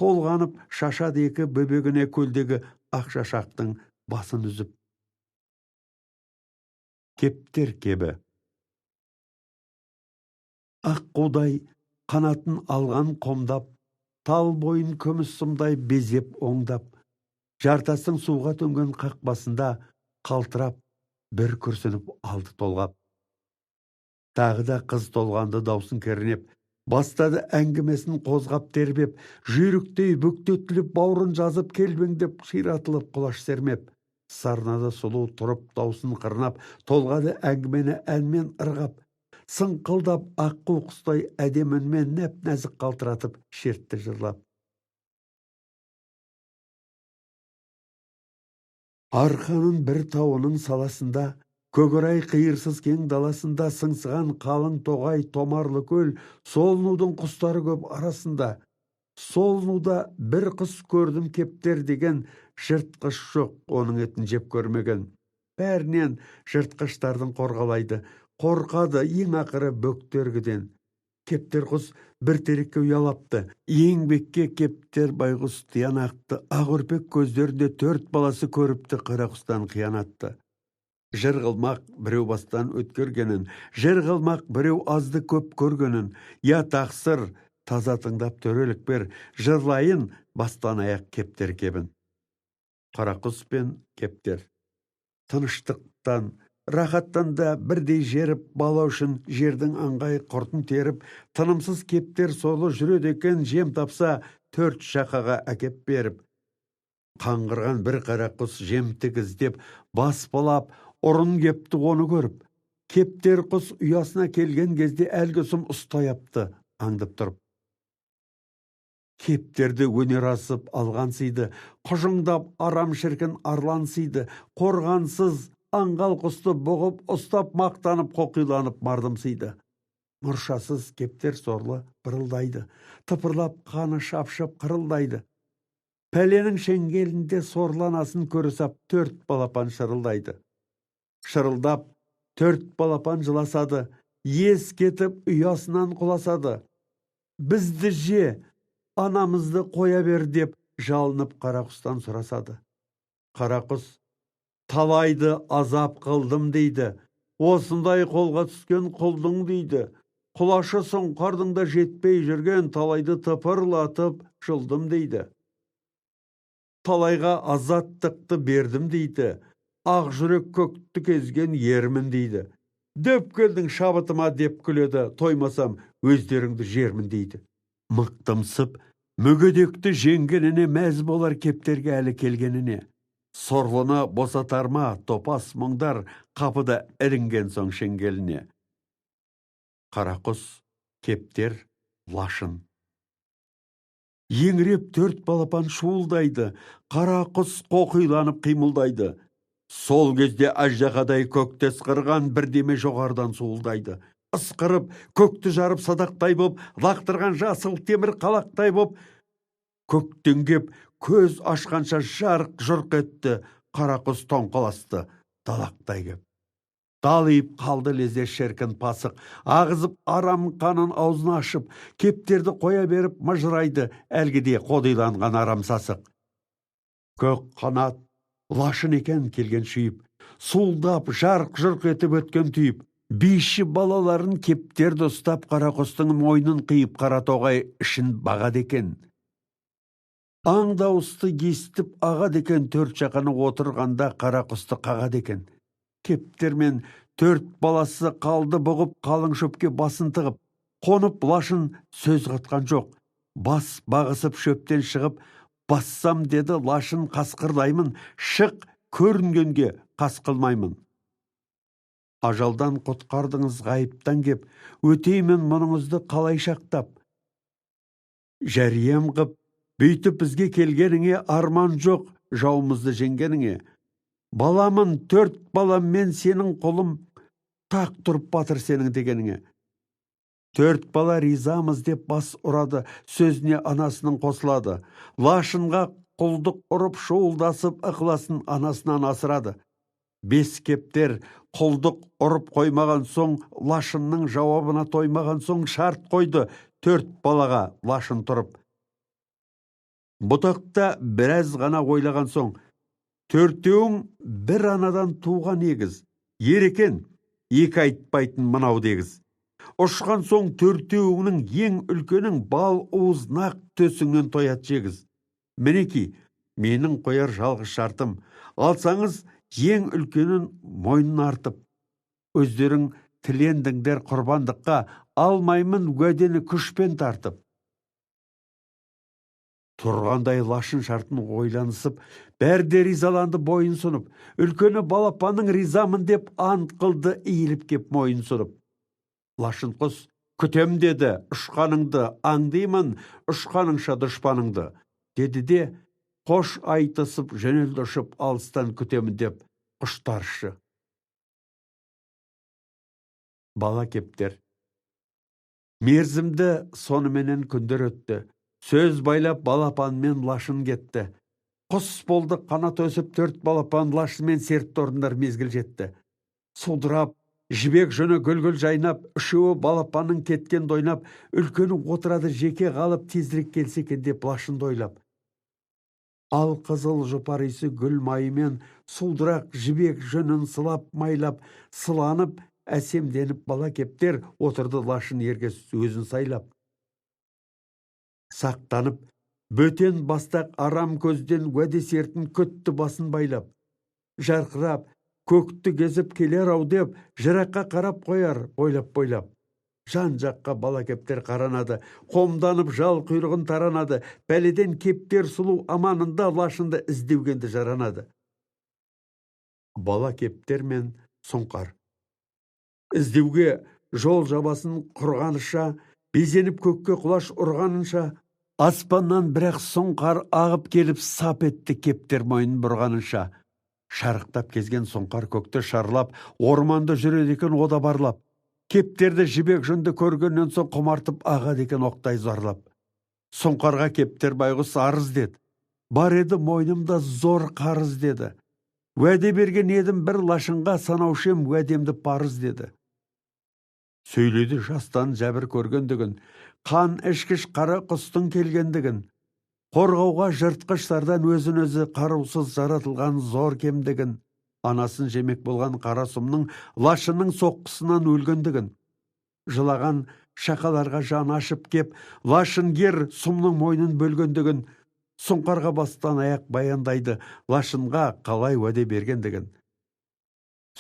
Толғанып шашады екі бөбегіне көлдегі ақ шашақтың басын үзіп. Кептер кебі. Аққудай қанатын алған қомдап, тал бойын күміс сымдай безеп оңдап, жартастың суға төнген қақпасында қалтырап, бір күрсініп алды толғап. Тағы да қыз толғанды даусын кернеп, бастады әңгімесін қозғап тербеп, жүйріктей бүктетіліп баурын жазып келбеңдеп, ширатылып құлаш сермеп. Сарнады сұлу тұрып даусын қырнап, толғады әңгімені әнмен ырғап. Сыңқылдап аққу құстай әдемінмен нәп нәзік қалтыратып шертті жырлап. Арқаның бір тауының саласында, көгірай қиырсыз кең даласында сыңсыған қалың тоғай томарлы көл, солынудың құстары көп арасында. Солынуда бір құс көрдім кептер деген, жыртқыш жоқ, оның етін жеп көрмеген. Бәрінен жыртқыштардың қорғалайды, қорқады ең ақыры бөктергіден. Кептер құс бір терекке ұялапты. Еңбекке кептер байғұс тиянақты. Ақ үрпек көздерінде 4 баласы көріпті қара құстан қиянатты. Жыр қылмақ біреу бастан өткергенін, жыр қылмақ біреу азды көп көргенін. Я тақсыр, таза тыңдап төрелік бер, жырлайын бастан аяқ кептер кебін. Қара құс пен кептер. Тыныштықтан, рахаттан да бірдей жеріп, бала үшін жердің аңғай құртын теріп, тынымсыз кептер сорлы жүреді екен, жем тапса 4 шақаға әкеп беріп. Қаңғырған бір қара құс жемтік іздеп, баспалап, ұрын кепті оны көріп. Кептер құс ұясына келген кезде әлгі сұм ұстаяпты, аңдып тұрып. Кептерді өнер асып алғансыйды, құжыңдап арам шіркін арлансыйды, қорғансыз аңғал құсты бұғып, ұстап мақтанып, қоқиланып мардымсыйды. Мұршасыз кептер сорлы бырылдайды, тыпырлап қаны шапшып қырылдайды. Пәленің шеңгелінде сорланасын көрісап 4 балапан шырылдайды. Шырылдап 4 балапан жыласады, ес кетіп ұясынан құласады. Бізді же, анамызды қоя бер деп жалынып қара құстан сұрасады. Қара құс талайды азап қылдым дейді, осындай қолға түскен құлдың дейді. Құлашы сұңқардың да жетпей жүрген талайды тыпырлатып жылдым дейді. Талайға азаттықты бердім дейді, ақ жүрек көкті кезген ермін дейді. Дөп келдің шабытыма деп күледі, тоймасам өздеріңді жермін дейді. Мықтымсып, мүгедекті жеңгеніне мәз болар кептерге әлі келгеніне. Сорлыны босатарма топас мұңдар, қапыда ілінген соң шеңгеліне. Қара құс, кептер, лашын. Еңіреп 4 балапан шуылдайды, қара құс қоқиланып қимылдайды. Сол кезде аждақадай көктес қырған бірдеме жоғардан суылдайды. Ысқырып, көкті жарып садақтай боп, лақтырған жасыл темір қалақтай боп, көктен кеп, көз ашқанша жарық жұрқ етті, қара құс тоңқаласты, далақтай кеп. Далайып қалды лезе шеркін пасық, ағызып арам қанын аузын ашып, кептерді қоя беріп мыжырайды әлгіде қодиланған арам сасық. Көк қанат, лашын екен келген шүйіп, суылдап жарқ-жұрқ етіп өткен түйіп, бейші балаларын кептерді ұстап қарақұстың мойнын қиып қаратоғай ішін бағады екен. Аң дауысты естіп ағады екен, төрт жақаны отырғанда қарақұсты қағады екен. Кептермен төрт баласы қалды бұғып, қалың шөпке басын тығып, қонып лашын сөз қатқан жоқ. Бас бағысып шөптен шығып, бассам деді лашын қасқырдаймын, шық көрінгенге қас қылмаймын. Ажалдан құтқардыңыз ғайыптан кеп, өтеймін мұныңызды қалай шақтап. Жәрием қып, бүйтіп бізге келгеніңе арман жоқ, жауымызды жеңгеніңе. Баламын, төрт балам, мен сенің құлым, тақ тұрып батыр сенің дегеніңе. Төрт бала ризамыз деп бас ұрады, сөзіне анасының қосылады. Лашынға құлдық ұрып шуылдасып, ықыласын анасынан асырады. Бес кептер құлдық ұрып қоймаған соң, лашынның жауабына тоймаған соң шарт қойды төрт балаға лашын тұрып. Бұтақта біраз ғана ойлаған соң, төртеуің бір анадан туған егіз, ерекен, екі айтпайтын мынау дегіз. Ұшқан соң төртеуіңнің ең үлкенің бал уыз нақ төсіңнен тоят жегіз. Мінеки, менің қояр жалғыз шартым, алсаңыз ең үлкенін мойнын артып. Өздерің тілендіңдер құрбандыққа, алмаймын уәдені күшпен тартып. Тұрғандай лашын шартын ойланысып, бәрде ризаланды бойын сұнып, үлкені балапанның ризамын деп ант қылды иіліп кеп мойын сұнып. Лашын құс, күтем деді, ұшқаныңды, аңдаймын, ұшқаныңша дұшпаныңды, деді де, қош айтысып жөнелді ұшып, алыстан күтемін деп құштаршы. Бала кептер. Мерзімді соныменен күндер өтті. Сөз байлап балапанмен лашын кетті. Құс болды қанат өсіп, төрт балапан лашынмен серіпті орындар мезгіл жетті. Сұлдырап, жібек жүні гүл-гүл жайнап, үшеуі балапанның кеткен дойнап, үлкені отырады жеке қалып, тезірек келсе екен деп лашын дойлап. Ал қызыл жұпар иісі гүл майымен, сұлдырақ жібек жүнін сылап, майлап, сыланып, әсемденіп бала кептер отырды лашын ерге өзін сайлап. Сақтанып, бөтен бастақ арам көзден уәде сертін күтті басын байлап. Жарқырап, көкті кезіп келер ау деп, жыраққа қарап қояр, бойлап-бойлап. Жан жаққа бала кептер қаранады, қомданып жал құйрығын таранады, бәледен кептер сұлу аманында лашынды іздеугенді жаранады. Бала кептер мен сұңқар. Іздеуге жол жабасын құрғаныша, безеніп көкке құлаш ұрғанынша, аспаннан бірақ сұңқар ағып келіп сап етті кептер мойын бұрғанынша. Шарықтап кезген сұңқар көкті шарлап, орманды жүреді екен ода барлап. Кептерді жібек жүнді көргеннен соң құмартып ағады екен оқтай зарлап. Сұңқарға кептер байғұс арыз деді. Бар еді мойнымда зор қарыз деді. Уәде берген едім бір лашынға, санаушем уәдемді парыз деді. Сөйледі жастан жәбір көргендігін, қан ішкіш қара құстың келгендігін, қорғауға жыртқыштардан өзін өзі қарусыз жаратылған зор кемдігін, анасын жемек болған қара сұмның лашының соққысынан өлгендігін. Жылаған шақаларға жан ашып кеп, лашынгер сұмның мойнын бөлгендігін, сұңқарға бастан аяқ баяндайды, лашынға қалай уәде бергендігін.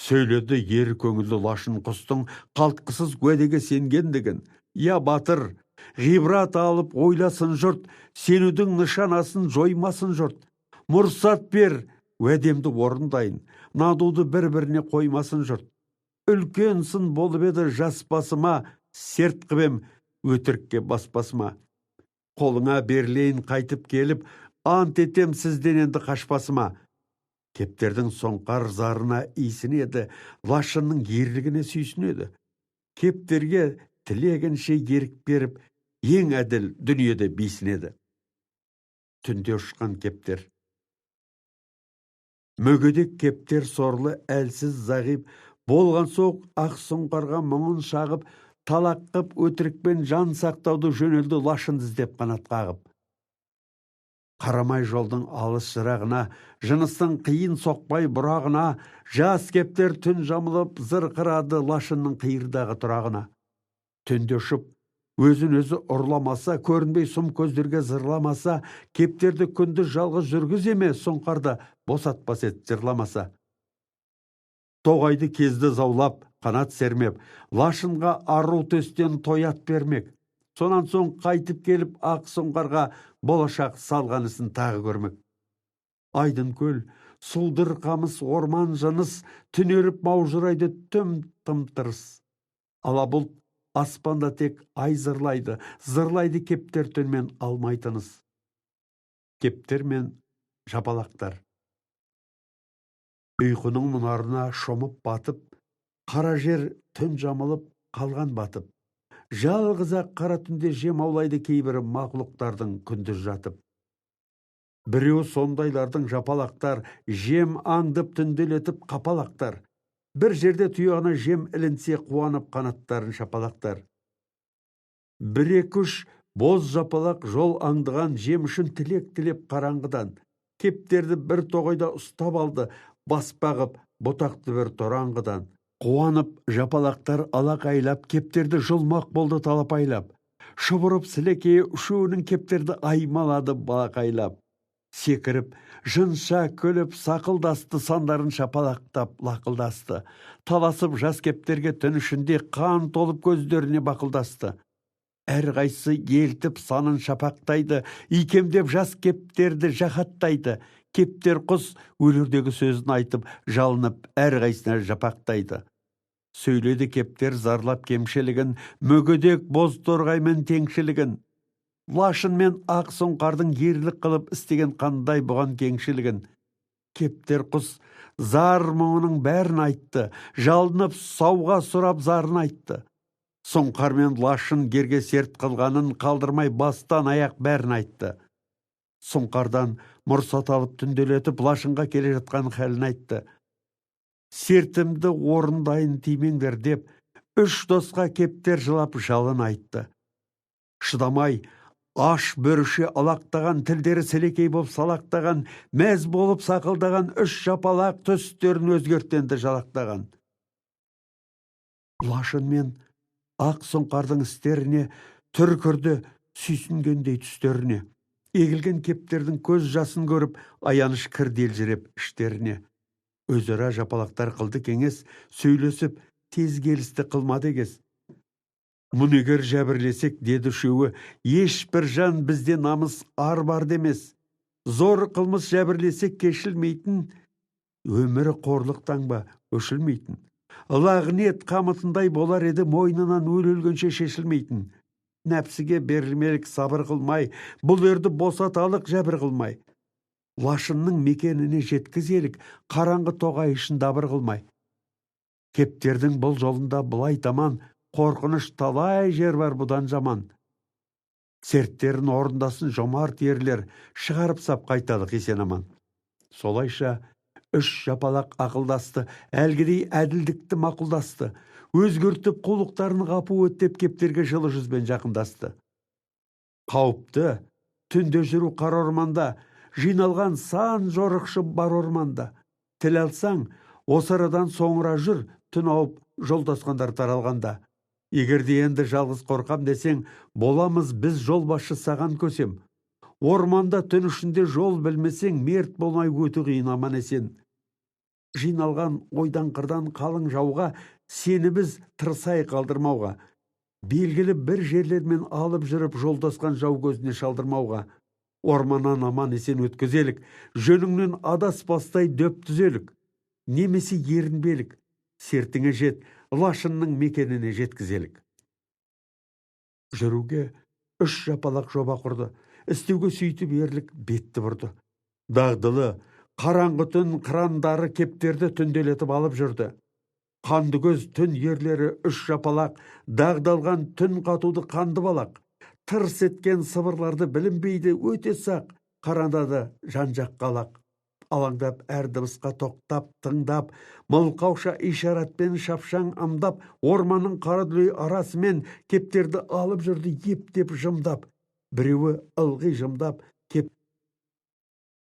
Сөйледі ер көңілді лашын құстың қалтқысыз уәдеге сенгендігін. Я батыр, ғибрат алып ойласын жұрт, сенудің нышанасын жоймасын жұрт. Мұрсат бер, уәдемді орындайын, надуды бір-біріне қоймасын жұрт. Үлкен сын болып еді жас басыма, серт қыбем өтірікке баспасыма. Қолыңа берлейін қайтып келіп, ант етем сізден енді қашпасыма. Кептердің сұңқар зарына исінеді, лашынның ерлігіне сүйсінеді. Кептерге тілегенше ерік беріп, ең әділ дүниеде бейсінеді. Түнде ұшқан кептер. Мүгедек кептер сорлы әлсіз зағип, Болған соқ ақ сұңқарға мұңын шағып, талақ қып өтірікпен жан сақтауды жөнелді лашын іздеп қанат қағып. Қарамай жолдың алыс жырағына, жыныстың қиын соқпай бұрағына, жас кептер түн жамылып зырқырады лашынның қиырдағы тұрағына. Түнде ұшып, өзін өзі ұрламаса, көрінбей сұм көздерге зырламаса, кептерді күнді жалғыз жүргіз емес, сұңқарды босатпас ет жырламаса. Тоғайды кезді заулап, қанат сермеп, лашынға ару төстен тоят бермек. Сонан соң қайтып келіп, ақ сұңқарға болашақ салғанысын тағы көрмек. Айдын көл, сұлдыр қамыс, орман жыныс, түнеріп маужырайды тым тырыс. Ала бұлт аспанда тек ай зырлайды, зырлайды кептер түнмен алмайтыныз. Кептер мен жапалақтар. Ұйқының мұнарына шомып батып, қара жер түн жамылып қалған батып. Жалғыз ақ қара түнде жем аулайды кейбірі мақұлықтардың күндіз жатып. Біреу сондайлардың жапалақтар, жем аңдып түнделетіп қапалақтар. Бір жерде тұяғына жем ілінсе қуанып қанаттарын шапалақтар. Бір-екі-үш боз жапалақ жол аңдыған жем үшін тілеп қараңғыдан. Кептерді бір тоғайда ұстап алды, баспағып бұтақты бір тораңғыдан. Қуанып жапалақтар алақайлап, кептерді жұлмақ болды талапайлап. Шұбырып сілекейі үшеуінің кептерді аймалады балақайлап. Секіріп, жынша көліп сақылдасты, сандарын шапалақтап лақылдасты. Таласып жас кептерге түн ішінде қан толып көздеріне бақылдасты. Әрқайсы елтіп санын шапақтайды, икемдеп жас кептерді жахаттайды. Кептер құс өлердегі сөзін айтып, жалынып әрқайсына жапақтайды. Сөйледі кептер зарлап кемшілігін, мүгедек боз торғаймен теңшілігін. Лашын мен ақ сұңқардың ерлік қылып істеген қандай бұған кеңшілігін. Кептер құс зар мұңының бәрін айтты, жалынып сауға сұрап зарын айтты. Сұңқар мен лашын герге серт қылғанын қалдырмай бастан аяқ бәрін айтты. Сұңқардан мұрсат алып түнделетіп лашынға келе жатқан хәлін айтты. Сертімді орындайын тимеңдер деп, үш досқа кептер жылап жалын айтты. Шыдамай, аш бөріше алақтаған, тілдері сілекей болып салақтаған, мәз болып сақылдаған үш жапалақ төстерін өзгертенді жалақтаған. Лашын мен ақ сұңқардың істеріне түркірді сүйсінгендей түстеріне. Егілген кептердің көз жасын көріп, аяныш кірдел жүреп іштеріне. Өзара жапалақтар қылды кеңес, сөйлесіп, тез келісті қылмады егес. Мұнегер жәбірлесек, деді үшеуі, ешбір жан бізде намыс ар бар демес. Зор қылмыс жәбірлесек кешілмейтін, өмірі қорлықтан ба өшілмейтін. Лағнет қамытындай болар еді, мойнынан өлгенше шешілмейтін. Нәпсіге берілмелік сабыр қылмай, бұл ерді босаталық жәбір қылмай. Лашынның мекеніне жеткізелік, қараңғы тоғай ішін дабыр қылмай. Кептердің бұл жолында бұлай таман, қорқыныш талай жер бар бұдан жаман. Серттерін орындасын жомарт ерлер, шығарып сап қайталық есен аман. Солайша үш жапалақ ақылдасты, әлгідей әділдікті мақұлдасты. Өзгіртіп құлықтарын ғапу өттеп кептерге жылы жүзбен жақындасты. Қауіпті, түнде жүру қар орманда, жиналған сан жорықшы бар орманда. Тіл алсаң, осы арадан соңыра жүр, түн ауып жолдасқандар таралғанда. Егерде енді жалғыз қорқам десең, боламыз біз жол басшы саған көсем. Орманда түн ішінде жол білмесең, мерт болмай өту қиын аман есен. Жиналған ойдан қырдан қалың жауға, сені біз тырсай қалдырмауға. Белгілі бір жерлермен алып жүріп жолдасқан жау көзіне шалдырмауға. Орманнан аман есен өткізелік, жөніңнен адаспастай дөп түзелік. Немесе ерінбелік, сертіңе жет, лашынның мекеніне жеткізелік. Жүруге үш жапалақ жоба құрды, істеуге сөйтіп ерлік бетті бұрды. Дағдылы, қараңғы түн қырандары кептерді түнделетіп алып жүрді. Қанды көз түн ерлері үш жапалақ, дағдалған түн қатуды қанды балақ. Тырс еткен сыбырларды білінбейді өте сақ, қарандады жан-жақ қалақ. алаңдап, әр дыбысқа тоқтап, тыңдап, мылқауша ишаратпен шапшаң амдап, орманның қара дүлей арасымен кептерді алып жүрді ептеп жымдап. Біреуі ылғи жымдап,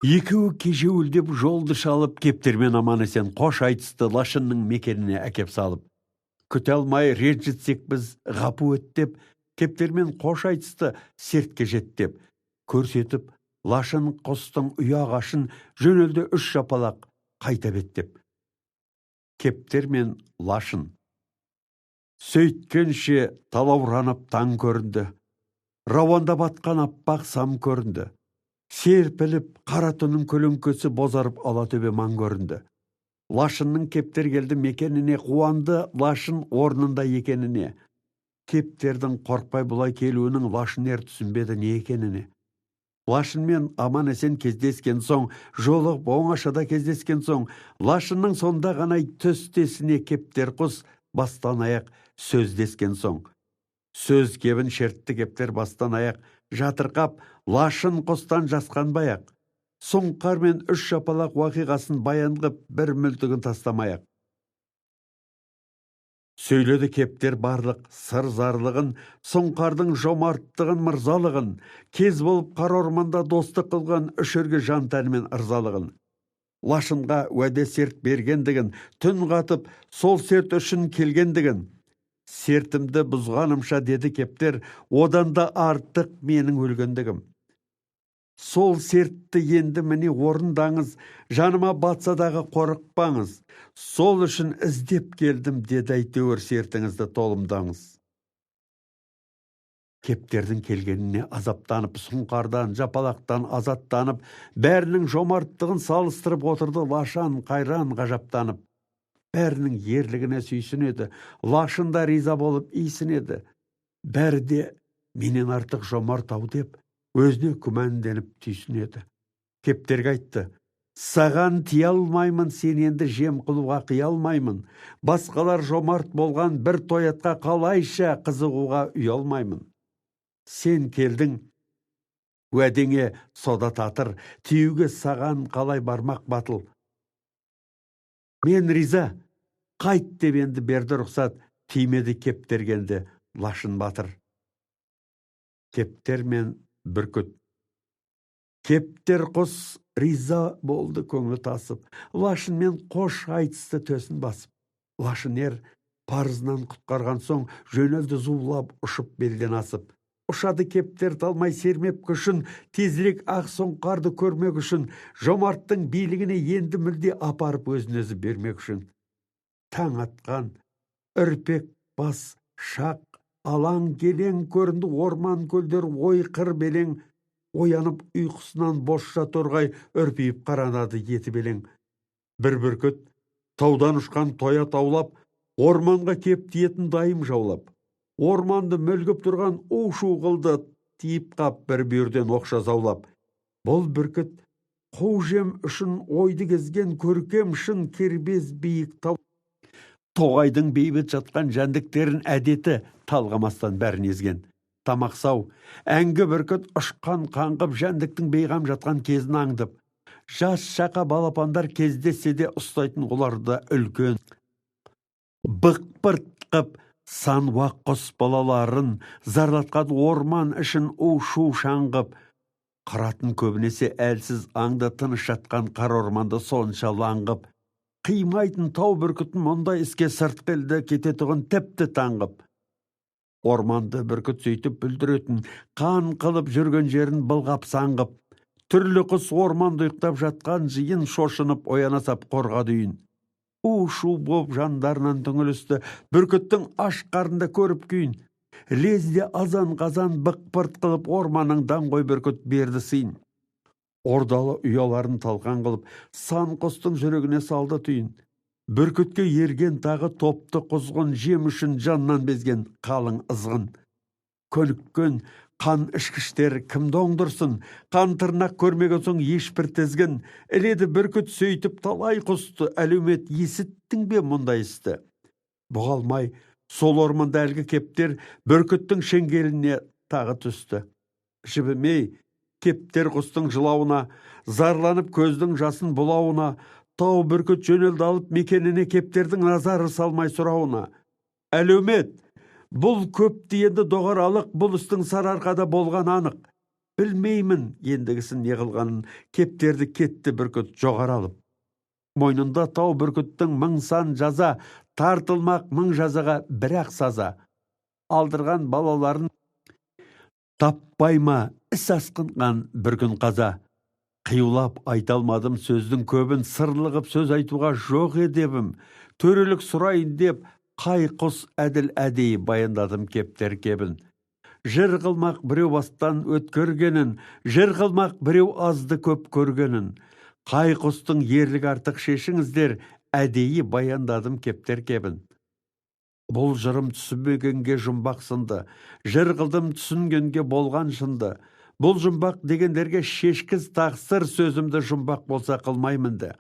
екеуі кежеуілдеп жолды шалып, кептермен аман есен қош айтысты лашынның мекеніне әкеп салып. Күте алмай ренжітсек біз ғапу ет деп, кептермен қош айтысты сертке жеттеп. Көрсетіп, лашын қостың ұяғашын жөнелді үш жапалақ қайта беттеп. Кептер мен лашын. Сөйткенше талауранып таң көрінді. Рауанда батқан аппақ сам көрінді. Серпіліп, қара түннің көлеңкесі бозарып ала төбе маң көрінді. Лашынның кептер келді мекеніне, қуанды лашын орнында екеніне. Кептердің қорқпай бұлай келуінің лашын түсінбеді не екеніне. Лашынмен аман есен кездескен соң, жолық оңашада кездескен соң, лашынның сонда ғана төстесіне кептер құс бастан аяқ сөздескен соң. Сөз кебін шертті кептер бастан аяқ, жатырқап, лашын қостан жасқанбаяқ. Сұңқар мен үш жапалақ уақиғасын баянғып, бір мүлтігін тастамаяқ. Сөйледі кептер барлық сыр зарлығын, сұңқардың жомарттығын мырзалығын, кез болып қара орманда достық қылған үшірге жан тәнімен ырзалығын. Лашынға уәде серт бергендігін, түн қатып, сол серт үшін келгендігін. Сертімді бұзғанымша деді кептер, одан да артық менің өлгендігім. Сол сертті енді міне орындаңыз, жаныма батсадағы қорықпаңыз. Сол үшін іздеп келдім, деді әйтеуір сертіңізді толымдаңыз. Кептердің келгеніне азаптанып, сұңқардан, жапалақтан азаттанып, бәрінің жомарттығын салыстырып отырды лашан, қайран, ғажаптанып. Бәрінің ерлігіне сүйсінеді, лашында риза болып исінеді. Бәрі де менен артық жомарт ау деп, өзіне күмәнденіп түйсінеді. Кептерге айтты, саған тия алмаймын, сен енді жем қылуға қия алмаймын. Басқалар жомарт болған бір тоятқа қалайша қызығуға ұялмаймын. Сен келдің, уәдеңе сода татыр, тиюге саған қалай бармақ батыл. Мен риза, қайт деп енді берді рұқсат, тимеді кептергенді лашын батыр. Кептер мен бүркіт. Кептер құс риза болды көңілі тасып, лашын мен қош айтысты төсін басып. Лашын парызынан құтқарған соң, жөнелді зулап ұшып белден асып. Ұшады кептер талмай сермеп күшін, тезірек ақ сұңқарды көрмек үшін, жомарттың билігіне енді мүлде апарып өзін өзі бермек үшін. Таң атқан, үрпек бас, шақ, алаң келең көрінді орман көлдер ойқыр белең, оянып ұйқысынан босша торғай үрпейіп қаранады еті белең. Бір бүркіт, таудан ұшқан тоя таулап, орманға кеп тиетін дайым жаулап. Орманды мүлгіп тұрған у-шу қылды, тиіп қап бір бүйірден оқша заулап. Бұл бүркіт қу жем үшін ойды кезген көркем шын кербез биік тау. Тоғайдың бейбіт жатқан жәндіктерін әдеті талғамастан бәрін езген. Тамақсау, әңгі бүркіт ұшқан қаңғып жәндіктің бейғам жатқан кезін аңдып. Жас шақа балапандар кездесе де ұстайтын оларды үлкен. Бықпырт қып, сан уақ құс балаларын зарлатқан орман ішін у-шу шаңғып. Қыратын көбінесе әлсіз аңды тыныш жатқан қар орманды сонша лаңғып. Қимайтын тау бүркітін мұнда іске сырт келді кететұғын тіпті таңғып. Орманды бүркіт сөйтіп бүлдіретін, қан қылып жүрген жерін былғап саңғып. Түрлі құс орманды ұйықтап жатқан жиын шошынып оянасап қорға дүйін. У-шу боп жандарынан түңілісті, бүркіттің аш қарында көріп күйін. Лезде азан-қазан бықпырт қылып орманның даңғой бүркіт берді сыйын. Ордалы ұяларын талқан қылып, сан құстың жүрегіне салды түйін. Бүркітке ерген тағы топты құзғын, жем үшін жаннан безген қалың ызғын. Көліккен қан ішкіштер кімді оңдырсын, қан тырнақ көрмеген соң ешбір тізгін. Іледі бүркіт сөйтіп талай құсты, әлеумет есіттің бе мұндай істі. Бұғалмай, сол орманда әлгі кептер бүркіттің шеңгеліне тағы түсті. Жібімей, кептер құстың жылауына, зарланып көздің жасын бұлауына, тау бүркіт жөнелді алып мекеніне кептердің назары салмай сұрауына. Әлеумет, бұл көп енді доғаралық, бұл істің сарыарқада болған анық. Білмеймін ендігісін не қылғанын, кептерді кетті бүркіт жоғары алып. Мойнында тау бүркіттің мың сан жаза, тартылмақ мың жазаға бірақ саза. Алдырған балаларын таппай ма іс асқынған бір күн қаза. Қиюлап айталмадым сөздің көбін, сырлығып сөз айтуға жоқ едебім. Төрелік сұрайын деп, қай құс әділ әдейі баяндадым кептер кебін. Жыр қылмақ біреу бастан өткөргенін, жыр қылмақ біреу азды көп көргенін. Қай құстың ерлік артық шешіңіздер, әдейі баяндадым кептер кебін. Бұл жырым түсінбегенге жұмбақ сынды, жыр қылдым түсінгенге болған шынды. Бұл жұмбақ дегендерге шешкіз тақсыр, сөзімді жұмбақ болса қылмаймынды.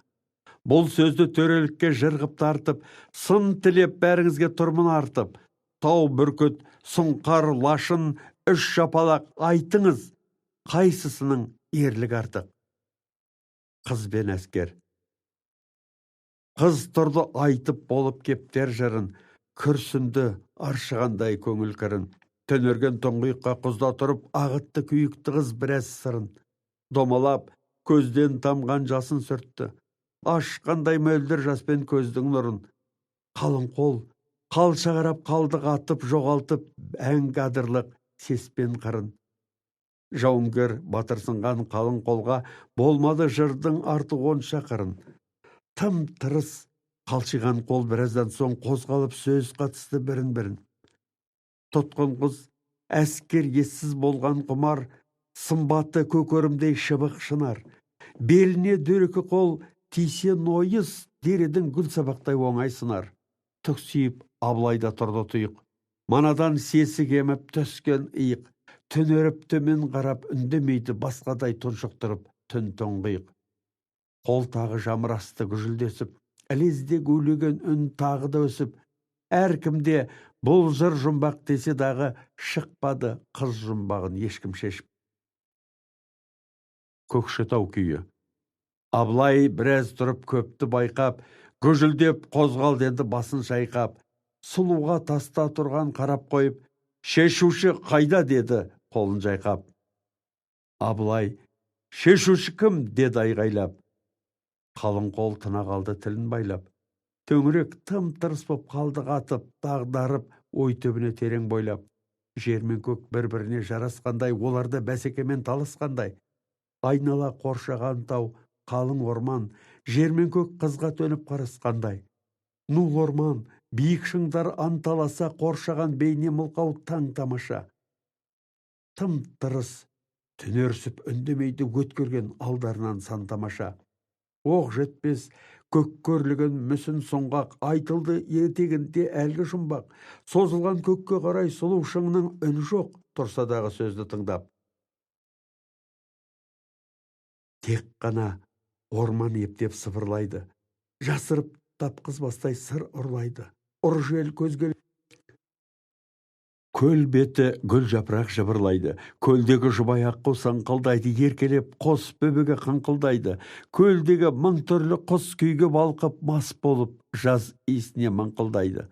Бұл сөзді төрелікке жырғып тартып, сын тілеп бәріңізге тұрмын артып. Тау бүркіт, сұңқар, лашын, үш жапалақ айтыңыз, қайсысының ерлік артық? Қыз бен әскер. Қыз тұрды айтып болып кептер жырын, күрсінді аршығандай көңіл кірін. Төнерген тоңғиыққа құзда тұрып, ағытты күйікті қыз бірәз сырын. Домалап, көзден тамған жасын сүртті. Ашқандай мөлдір жаспен көздің нұрын. Қалың қол, қалша қарап қалдық атып, жоғалтып, әңгадырлық сеспен қырын. Жауынгер батырсынған қалың қолға болмады жырдың арты онша қырын. Тым тырыс қалшиған қол біраздан соң қозғалып сөз қатысты бірін-бірін. Тұтқын қыз, әскер ессіз болған құмар, сымбаты көкөрімдей шыбық шынар. Беліне дөрекі қол тисе нойыс, дередің гүл сабақтай оңай сынар. Түксиіп Абылайда тұрды тұйық. Манадан сесі кеміп төскен иық. Түнеріп төмен қарап үндемейді, басқадай тұншықтырып түн тоңғиық. Қол тағы жамырасты гүжілдесіп, әлезде гулеген үн тағы да өсіп. Әркімде бұл жыр жұмбақ десе дағы, шықпады қыз жұмбағын ешкім шешіп. Көкшетау күйі. Абылай біраз тұрып көпті байқап, гүжілдеп қозғалды енді басын шайқап. Сұлуға таста тұрған қарап қойып, шешуші қайда деді қолын жайқап. Абылай, шешуші кім деді айғайлап. Қалың қол тына қалды тілін байлап. Төңірек тым тырыс боп қалды қатып, дағдарып, ой төбіне терең бойлап. Жер мен көк бір-біріне жарасқандай, оларда бәсекемен таласқандай. Айнала қоршаған тау, қалың орман, жер мен көк қызға төніп қарасқандай. Нұл орман, биік шыңдар анталаса, қоршаған бейне мылқау таң тамаша. Тым тырыс, түнерсіп үндемейді өткерген алдарынан сан тамаша. Оқ жетпес, көк көрліген мүсін соңғақ, айтылды етегінде әлгі жұмбақ. Созылған көкке қарай сұлу шыңның үн жоқ, тұрсадағы сөзді тыңдап. Тек қана орман ептеп сыбырлайды. Жасырып тапқыз бастай сыр ұрлайды. Ұр жел көзге көл беті гүл жапырақ жыбырлайды. Көлдегі жұбай аққу саңқылдайды, еркелеп қос бөбеге қаңқылдайды. Көлдегі мың түрлі құс күйге балқып, мас болып, жаз иісіне маңқылдайды.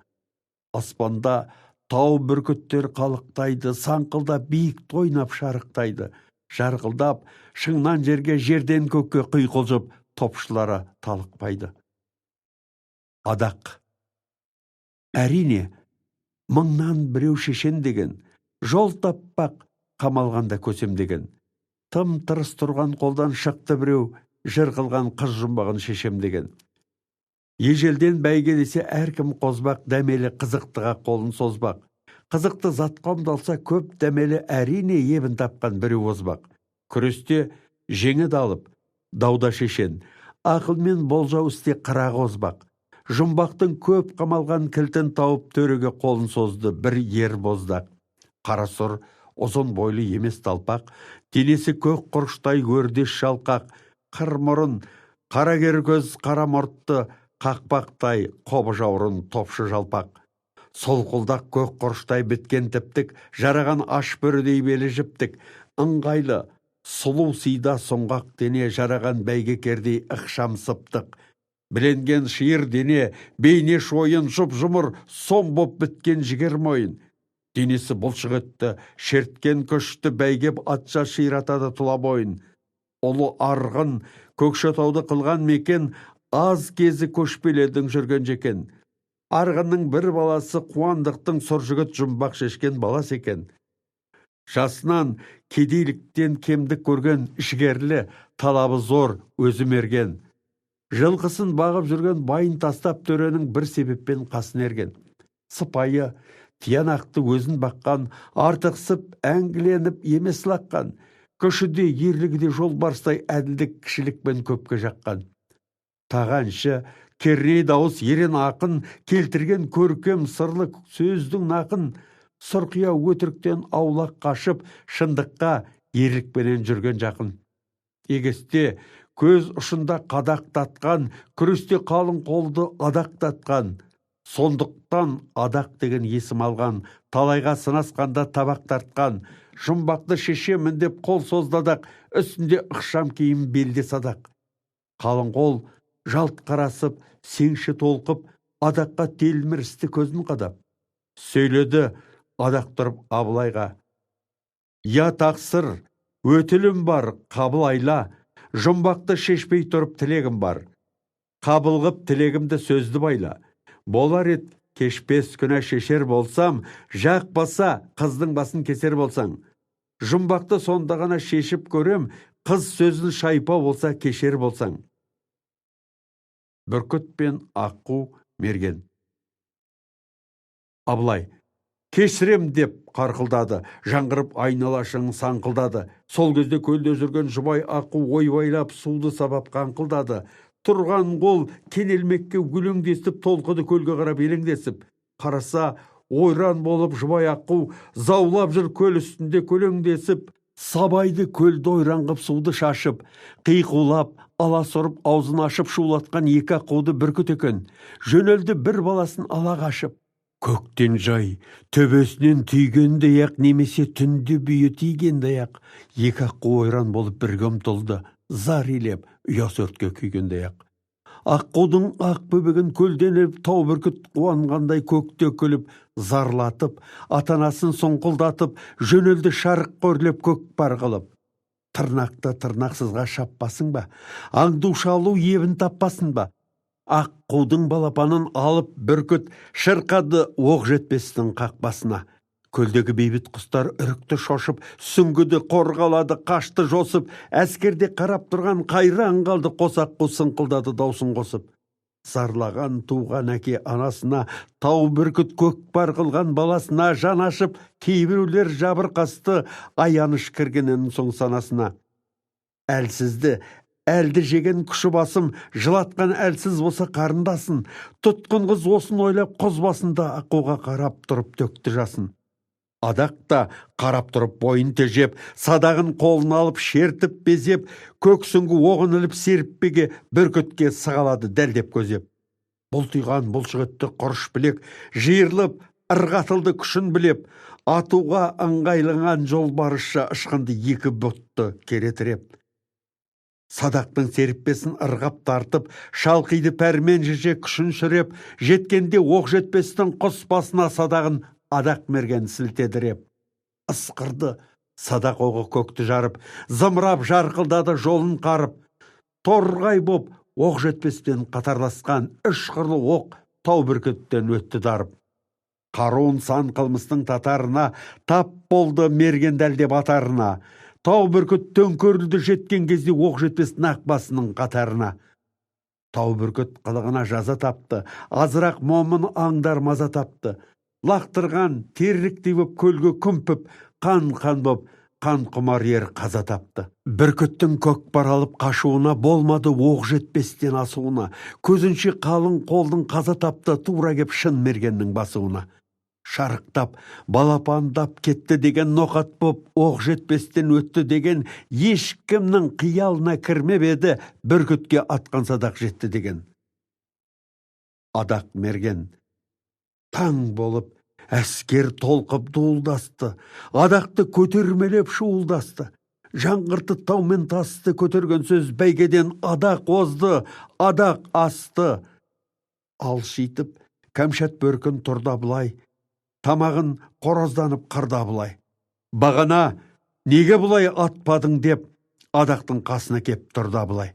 Аспанда тау бүркіттер қалықтайды, саңқылдап биік тойнап шарықтайды. Жарқылдап, шыңнан жерге, жерден көкке құйқылжып, топшылары талықпайды. Адақ. Әрине, мыңнан біреу шешен деген, жол таппақ қамалғанда көсем деген. Тым тырыс тұрған қолдан шықты біреу, жыр қылған қыз жұмбағын шешем деген. Ежелден бәйге десе әркім қозбақ, дәмелі қызықтыға қолын созбақ. Қызықты затқа ұмдалса көп дәмелі, әрине ебін тапқан біреу озбақ. Күресте жеңі далып, дауда шешен, ақылмен болжау істе қырағы озбақ. Жұмбақтың көп қамалған кілтін тауып төреге қолын созды бір ер боздақ. Қара сұр, ұзын бойлы емес талпақ, денесі көк құрыштай өрдес шалқақ, қыр мұрын, қара кер көз, қара мұртты, қақпақтай, қобы жаурын, топшы жалпақ. Солқылдақ көк құрыштай біткен тіптік, жараған аш бөрідей белі жіптік, ыңғайлы, сұлу сыйда сұңғақ дене жараған бәйгекердей ықшам сыптық. Біленген шиыр дене, бейне шойын жұп-жұмыр, сом боп біткен жігер мойын. Денесі бұлшық етті, шерткен көшті бәйгеп атша ширатады тұла бойын. Ұлы арғын, Көкшетауды қылған мекен, аз кезі көшпеледің жүрген жекен. Арғынның бір баласы қуандықтың сұржігіт жұмбақ шешкен балас екен. Жасынан кедейліктен кемдік көрген ішгерлі, талабы зор, өзі мерген. Жылқысын бағып жүрген байын тастап төренің бір себеппен қасын ерген. Сыпайы, тиянақты өзін баққан, артықсып әңгіленіп емес лаққан. Көшіде ерлігіде жол барстай әділдік кішілікпен көпке жаққан. Тағаншы, керней дауыс ерен ақын, келтірген көркем сырлы сөздің нақын, сұрқия өтіріктен аулақ қашып, шындыққа ерлікпенен жүрген жақын. Егесте көз ұшында қадақтатқан, күресте қалың қолды адақтатқан, сондықтан адақ деген есім алған, талайға сынасқанда табақ тартқан, жұмбақты шешемін деп қол создадақ, үстінде ықшам киім белде садақ. Қалың қол жалт қарасып, сеңші толқып, адаққа телмірісті көзін қадап. Сөйледі адақ тұрып Абылайға: «Я тақсыр, өтілім бар, қабыл айла, жұмбақты шешпей тұрып тілегім бар. Қабылғып тілегімді сөзді байла. Болар ет, кешпес күнә шешер болсам, жақпаса қыздың басын кесер болсаң. Жұмбақты сонда ғана шешіп көрем, қыз сөзін шайпа болса кешер болсаң». Бүркіт пен аққу мерген. Абылай: «Кешірем» деп қарқылдады, жаңғырып айналашың саңқылдады. Сол кезде көлде жүрген жұбай аққу ойбайлап суды сабап қаңқылдады. Тұрған қол кенелмекке гүлеңдесіп, толқыды көлге қарап елеңдесіп. Қараса, ойран болып жұбай аққу заулап жүр көл үстінде көлеңдесіп. Сабайды көлді ойран қып суды шашып, қиқулап, аласұрып аузын ашып шулатқан екі аққуды бүркіт екен. Жөнелді бір баласын ала қашып. Көктен жай, төбесінен түйгендей-ақ, немесе түнде бүйі тигендей-ақ, екі аққу ойран болып бірге ұмтылды, зар илеп, ұяс өртке күйгендей-ақ. Аққудың ақ бөбегін көлденіп, тау бүркіт қуанғандай көкте күліп, зарлатып, атанасын сұңқылдатып, жөнелді шарық қөрлеп көкпар қылып. Тырнақты тырнақсызға шаппасың ба? Аңду шалу ебін таппасын ба? Аққудың балапанын алып бүркіт шырқады оқ жетпестің қақпасына. Көлдегі бейбіт құстар үрікті шошып, сүңгіді қорғалады, қашты жосып, әскерде қарап тұрған қайран қалды, қос аққу сыңқылдады даусын қосып. Зарлаған туған әке анасына, тау бүркіт көкпар қылған баласына жан ашып, кейбіреулер жабырқасты, аяныш кіргеннен соң санасына. Әлсізді, әлді жеген күші басым, жылатқан әлсіз болса қарындасын. Тұтқын қыз осын ойлап құз басында аққуға қарап тұрып төкті жасын. Адақ та қарап тұрып бойын тежеп, садағын қолын алып шертіп безеп, көксіңгі оғын іліп серіппеге бүркітке сығалады дәлдеп көзеп. Бұлтиған бұлшығытты құрыш білек, жиырылып, ырғатылды күшін білеп, атуға ыңғайланған жол барысша ышқынды екі бұтты керетіреп. Садақтың серіппесін ырғап тартып, шалқиды пәрмен жеже күшін шіреп, жеткенде оқ жетпестің құс басына садағын адақ мерген сілтедіреп. Ысқырды, садақ оғы көкті жарып, зымырап жарқылдады жолын қарып. Торғай боп оқ жетпестен қатарласқан үш қырлы оқ тау бүркіттен өтті дарып. Қаруын сан қылмыстың татарына, тап болды мерген дәлде батарына. Тау бүркіт төңкерілді жеткен кезде оқ жетпес нақ басының қатарына. Тау бүркіт қылығына жаза тапты, азырақ момын аңдар маза тапты. Лақтырған терріктей боп көлге күмпіп, қан боп қан құмар ер қаза тапты. Бүркіттің көкпар алып қашуына болмады оқ жетпестен асуына. Көзінше қалың қолдың қаза тапты, тура кеп шын мергеннің басуына. Шарықтап, балапандап кетті деген ноқат боп, оқ жетпестен өтті деген ешкімнің қиялына кірмеп еді, бүркітке атқан садақ жетті деген. Адақ мерген таң болып, әскер толқып дуылдасты, адақты көтермелеп шуылдасты. жаңғырты тау мен тасты көтерген сөз бәйгеден адақ озды, адақ асты. Алшитып, кәмшат бөркін тұрда бұлай, тамағын қорозданып қырда бұлай. Бағана, неге бұлай атпадың деп, адақтың қасына кеп тұрда бұлай.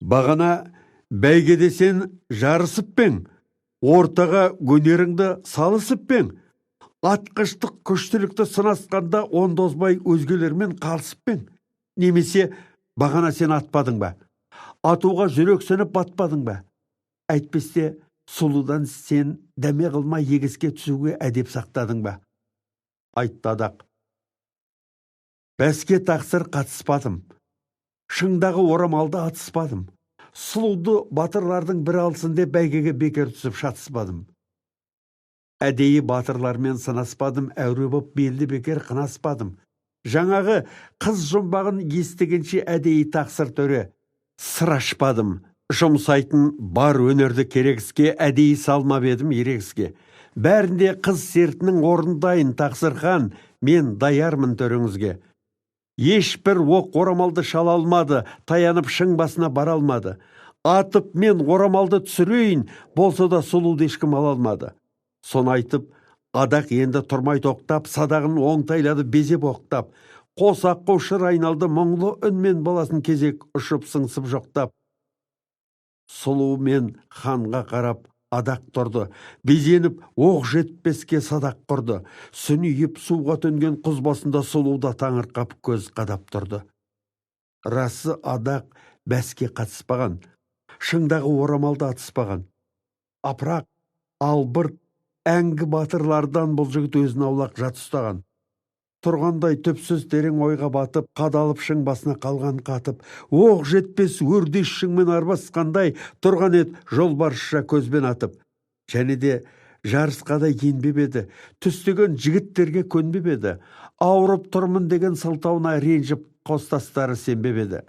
Бағана, бәйгеде сен жарысып пең, ортаға өнеріңді салысып пең, атқыштық күштілікті сынасқанда ондозбай өзгелермен қалысып пең. Немесе бағана сен атпадың ба? Атуға жүрексініп батпадың ба? Әйтпесте сұлудан сен дәме қылмай егіске түсуге әдеп сақтадың ба? Айтты адақ. Бәске тақсыр қатыспадым. Шыңдағы орамалды атыспадым. Сұлуды батырлардың бір алсын деп бәйгеге бекер түсіп шатыспадым. Әдейі батырлармен сынаспадым, әуре боп белді бекер қынаспадым. Жаңағы қыз жұмбағын естігенше әдейі тақсыр төре сыр ашпадым. Жұмсайтын бар өнерді керекске, әдейі салмап едім ерекске. Бәрінде қыз сертінің орындайын тақсырхан, мен даярмын төріңізге. Ешбір оқ орамалды шала алмады, таянып шың басына бара алмады. Атып мен орамалды түсірейін, болса да сұлуды ешкім ала алмады. Соны айтып, адақ енді тұрмай тоқтап, садағын оңтайлады безеп оқтап. Қос аққу шыр айналды, мұңлы үнмен баласын кезек ұшып сыңсып жоқтап. Сұлу мен ханға қарап адақ тұрды, безеніп оқ жетпеске садақ құрды. Сүнейіп суға төнген құз басында сұлуда таңырқап көз қадап тұрды. Расы адақ бәске қатыспаған, шыңдағы орамалды атыспаған. Апрақ, албырт, әңгі батырлардан бұл жігіт өзін аулақ жат ұстаған. Тұрғандай түпсіз терең ойға батып, қадалып шың басына қалған қатып, оқ жетпес өрдеш шыңмен арбасқандай тұрған ет жолбарысша көзбен атып. Және де жарысқа да енбеп еді, түстеген жігіттерге көнбеп еді, ауырып тұрмын деген сылтауына ренжіп қостастары сенбеп еді.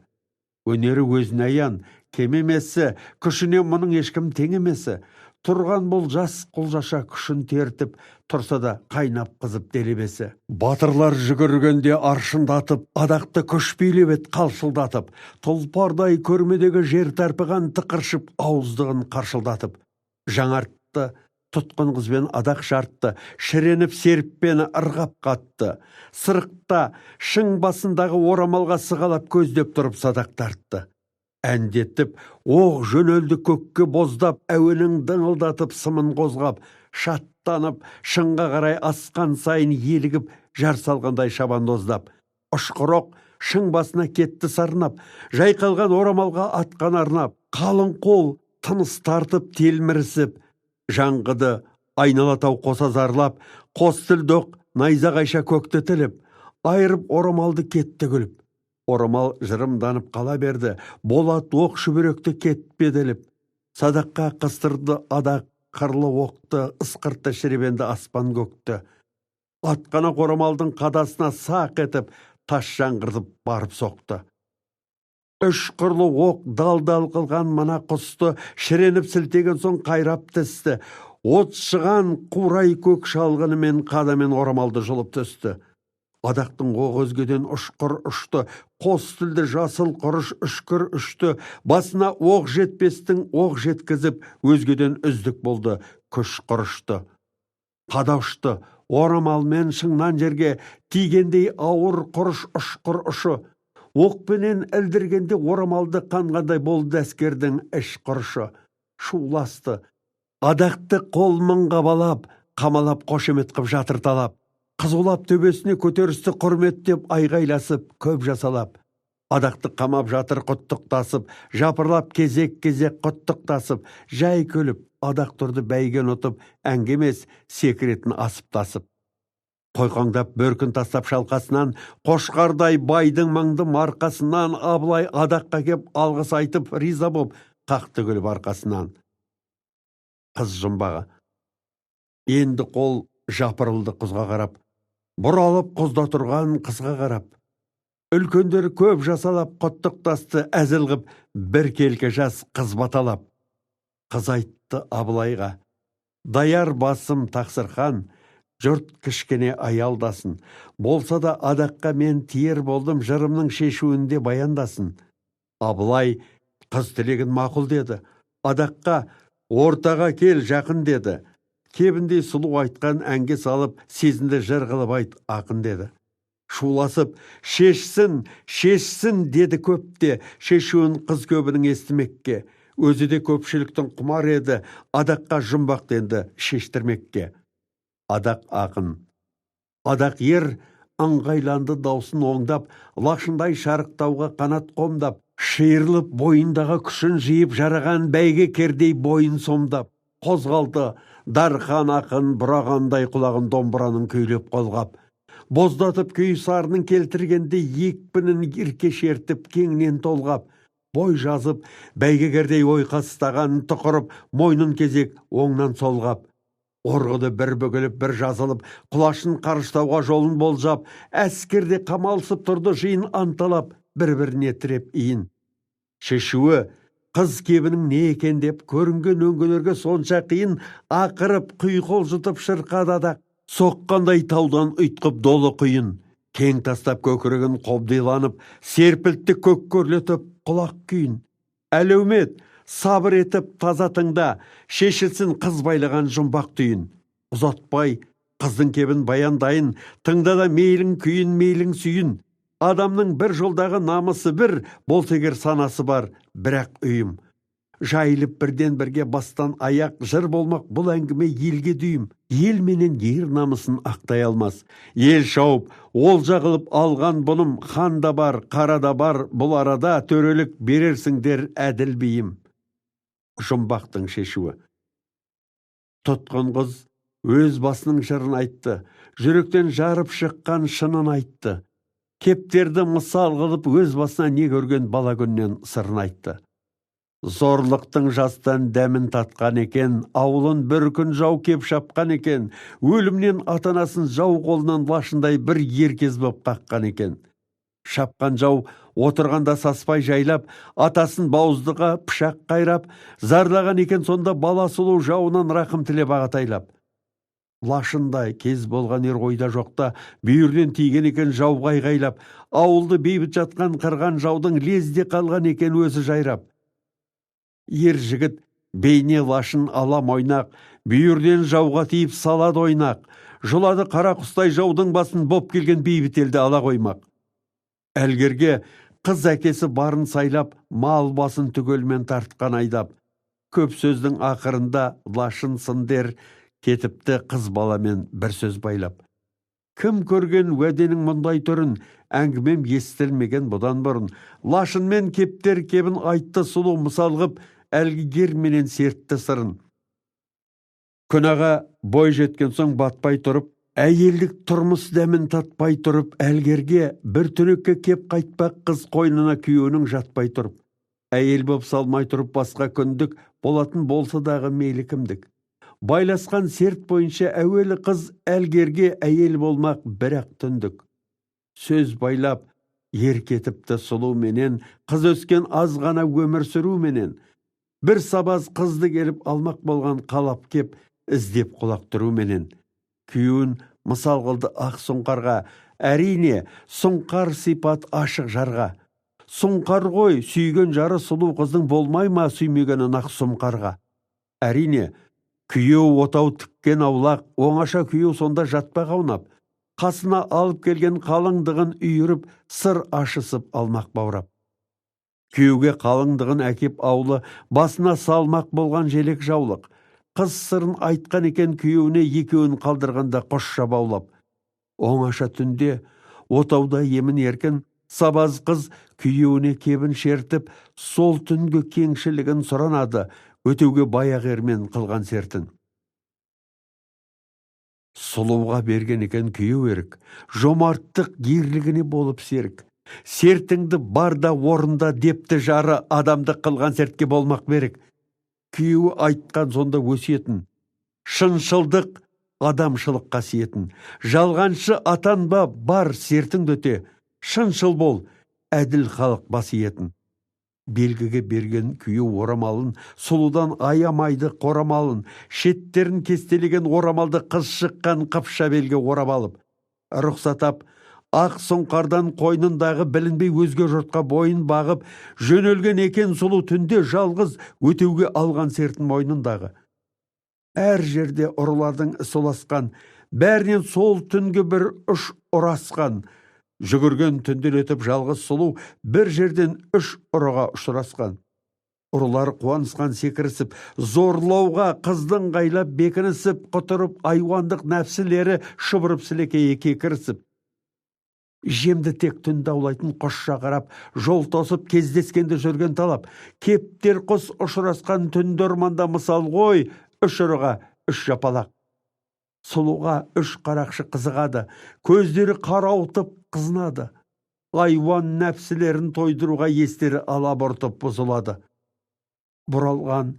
Өнері өзіне аян, кем емесі, күшіне мұның ешкім тең емесі. Тұрған бұл жас құлжаша күшін тертіп, тұрса да қайнап қызып делебесі. Батырлар жүгіргенде аршындатып, адақты күш билеп ет қалшылдатып, тұлпардай көрмедегі жер тәрпіған тықыршып, ауыздығын қаршылдатып. Жаңартты, тұтқын қызбен адақ жартты, шіреніп серіппені ырғап қатты. Сырықта шың басындағы орамалға сығалап көздеп тұрып садақ тартты. Әндетіп, оқ жөнелді көкке боздап, әуенің дыңылдатып сымын қозғап, шаттанып, шыңға қарай асқан сайын елігіп, жар салғандай шабандоздап. Ұшқыроқ шың басына кетті сарнап, жайқалған орамалға атқан арнап, қалың қол тыныс тартып телмірісіп, жаңғыды айналатау қоса зарлап, қос тілдоқ найзағайша көкті тіліп, айырып орамалды кетті күліп. Орамал жырымданып қала берді, болат оқ шүбіректі кетпеделіп. Садаққа қыстырды адақ қырлы оқты, ысқыртты шіребенді аспан көкті. Атқана орамалдың қадасына сақ етіп, тас жаңғырдып барып соқты. Үш қырлы оқ дал-дал қылған мана құсты, шіреніп сілтеген соң қайрап тісті. От шыған қурай көк шалғынымен қадамен орамалды жұлып түсті. Адақтың оқ өзгеден ұшқыр ұшты, қос тілді жасыл құрыш үшкір үшті, басына оқ жетпестің оқ жеткізіп, өзгеден үздік болды, күш құрышты. Қадашты, орамалмен шыңнан жерге, тигендей ауыр құрыш ұшқыр ұшы. Оқпенен әлдіргенде орамалды қанғандай болды әскердің іш құрышы. Шуласты, адақты қолмын қабалап, қамалап қошемет қып жатыр талап. Қызулап төбесіне көтерісті құрметтеп айғайласып, көп жасалап. Адақты қамап жатыр құттықтасып, жапырлап кезек-кезек құттықтасып, жай көліп, адақ тұрды бәйген ұтып, әңгемес секретін асып-тасып. Қойқаңдап бөркін тастап шалқасынан, қошқардай байдың маңды марқасынан, Абылай адаққа кеп алғыс айтып, риза боп, қақты күліп арқасынан. Қыз жұмбаға. Енді қол жапырылды қызға қарап, бұралып құзда тұрған қызға қарап. Үлкендер көп жасалап, құттықтасты әзіл қып, бір келке жас қыз баталап. Қыз айтты Абылайға, даяр басым Тақсырхан, Жұрт кішкене аялдасын. Болса да адаққа мен тиер болдым, жырымның шешуінде баяндасын. Абылай қыз тілегін мақұл деді. Адаққа ортаға кел жақын деді. Кебіндей сұлу айтқан әнге салып, сезінді жыр қылып айт ақын деді. Шуласып, шешсін, шешсін деді көпте, шешуін қыз көбінің естімекке. Өзі де көпшіліктің құмар еді, адаққа жұмбақ денді шештірмекке. Адақ ақын. Адақ ер ыңғайланды даусын оңдап, лашындай шарықтауға қанат қомдап, шиырлып бойындағы күшін жиып жараған бәйге кердей бойын сомдап, қозғалды дархан ақын бұрағандай құлағын домбыраның көйлеп қолғап, боздатып күй сарының келтіргенде екпінін ерке шертіп кеңінен толғап, бой жазып бәйге кердей ойқастаған тұқырып, мойнын кезек оңнан солғап, орғыды бір бөгіліп, бір жазылып, құлашын қарыштауға жолын болжап, әскерде қамалсып тұрды жиын анталап, бір-біріне тіреп иін. Шешуі қыз кебінің не екен деп көрінген өңгелерге сонша қиын, ақырып құйқол жұтып шырқададақ, соққандай таудан ұйтқып долы құйын. Кең тастап көкірегін қобдиланып, серпілтті көк көрлетіп құлақ күйін. Әлеумет, сабыр етіп таза тыңда, шешілсін қыз байлаған жұмбақ түйін. Ұзатпай қыздың кебін баяндайын, тыңда да мейлің күйін, мейлің сүйін. Адамның бір жолдағы намысы бір, болса егер санасы бар, бірақ үйім. Жайылып бірден бірге бастан аяқ жыр болмақ бұл әңгіме елге дүйім. Ел менен ер намысын ақтай алмас. Ел шауып, ол жағылып алған бұным, хан да бар, қара да бар, бұл арада төрелік берерсіңдер әділ бейім. Жұмбақтың шешуі. Тұтқын қыз өз басының жырын айтты, жүректен жарып шыққан шынын айтты. Кептерді мысал қылып өз басына не көрген бала күннен сырын айтты. Зорлықтың жастан дәмін татқан екен, ауылын бір күн жау кеп шапқан екен, өлімнен атанасын жау қолынан лашындай бір еркез боп қаққан екен. Шапқан жау отырғанда саспай жайлап, атасын бауыздыға пышақ қайрап, зарлаған екен сонда бала сұлу жауынан рақым тілеп ағатайлап. Лашындай кез болған ер ойда жоқта, бүйірден тиген екен жау қайғайлап, ауылды бейбіт жатқан қырған жаудың лезде қалған екен өзі жайрап. Ер жігіт бейне лашын ала мойнақ, бүйірден жауға тиіп салады ойнақ, жұлады қара құстай жаудың басын боп келген бейбіт елді ала қоймақ. Әлгерге қыз әкесі барын сайлап, мал басын түгелмен тартқан айдап, көп сөздің ақырында лашын сындер, кетіпті қыз баламен бір сөз байлап. Кім көрген уәденің мұндай түрін, әңгімем естілмеген бұдан бұрын. Лашынмен кептер кебін айтты сұлу мысалғып, әлгігер менен сертті сырын. Күнаға бой жеткен соң батпай тұрып, әйелдік тұрмыс дәмін татпай тұрып, әлгерге бір түнекке кеп қайтпақ қыз қойнына күйеуінің жатпай тұрып. Әйел боп салмай тұрып басқа күндік, болатын болса дағы мейлі кімдік. Байласқан серт бойынша әуелі қыз әлгерге әйел болмақ бірақ түндік. Сөз байлап, ер кетіпті сұлу менен, қыз өскен аз ғана өмір сүру менен. Бір сабаз қызды келіп алмақ болған қалап кеп, іздеп құлақ тұру менен. Күйеуін мысал қылды ақ сұңқарға, әрине сұңқар сипат ашық жарға. Сұңқар ғой, сүйген жары сұлу қыздың болмай ма сүймегенін ақ сұңқарға. Әрине, күйеу отау тіккен аулақ, оңаша күйеу сонда жатпақ аунап, қасына алып келген қалыңдығын үйіріп, сыр ашысып алмақ баурап. Күйеуге қалыңдығын әкеп аулы, басына салмақ болған желек жаулық. Қыз сырын айтқан екен күйеуіне, екеуін қалдырғанда қосша баулап. Оңаша түнде, отауда емін еркін, сабаз қыз күйеуіне кебін шертіп, сол түнгі кеңшілігін сұранады, өтеуге баяқ ермен қылған сертін. Сұлуға берген екен күйеу ерік, жомарттық ерлігіне болып серік. Сертіңді барда орында депті жары, адамды қылған сертке болмақ берік. Күйеуі айтқан сонда өсиетін, шыншылдық адамшылық қасиетін. Жалғаншы атанба бар сертің дөте, шыншыл бол, әділ халық басиетін. Белгіге берген күйі орамалын, сұлудан аямайды қорамалын, шеттерін кестелеген орамалды қыз шыққан қыпша белге орап алып. Рұқсатап, ақ сұңқардан қойнындағы білінбей өзге жұртқа бойын бағып, жөнелген екен сұлу түнде жалғыз өтеуге алған сертін мойнындағы. Әр жерде ұрылардың ісоласқан, бәрінен сол түнгі бір үш ұрасқан. Жүгірген түнден өтіп жалғыз сұлу бір жерден үш ұрыға ұшырасқан. Ұрылар қуанысқан секірісіп, зорлауға қыздың қайлап бекінісіп, құтырып айуандық нәпсілері шұбырып сілекейе кекірісіп. Жемді тек түнді аулайтын қосша қарап, жол тосып кездескенде жүрген талап. Кептер құс ұшырасқан түнді орманда мысал ғой, үш ұрыға үш жапалақ. Сұлуға үш қарақшы қызығады, көздері қарауытып қызынады. Айуан нәпсілерін тойдыруға естері алабұртып бұзылады. Бұралған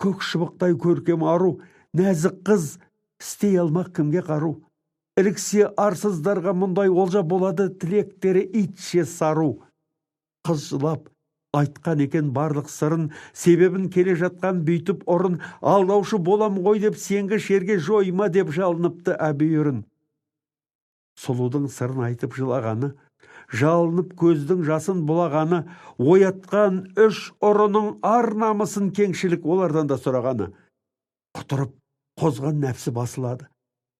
көк шыбықтай көркем ару, нәзік қыз істей алмақ кімге қару. Іліксе арсыздарға мұндай олжа болады, тілектері итше сару. Қыз жылап айтқан екен барлық сырын, себебін келе жатқан бүйтіп ұрын, алдаушы болам ғой деп сенгі шерге жойма деп жалыныпты әбүйірін. Сұлудың сырын айтып жылағаны, жалынып көздің жасын бұлағаны, оятқан үш ұрының ар намысын кеңшілік олардан да сұрағаны. Құтырып қозған нәпсі басылады.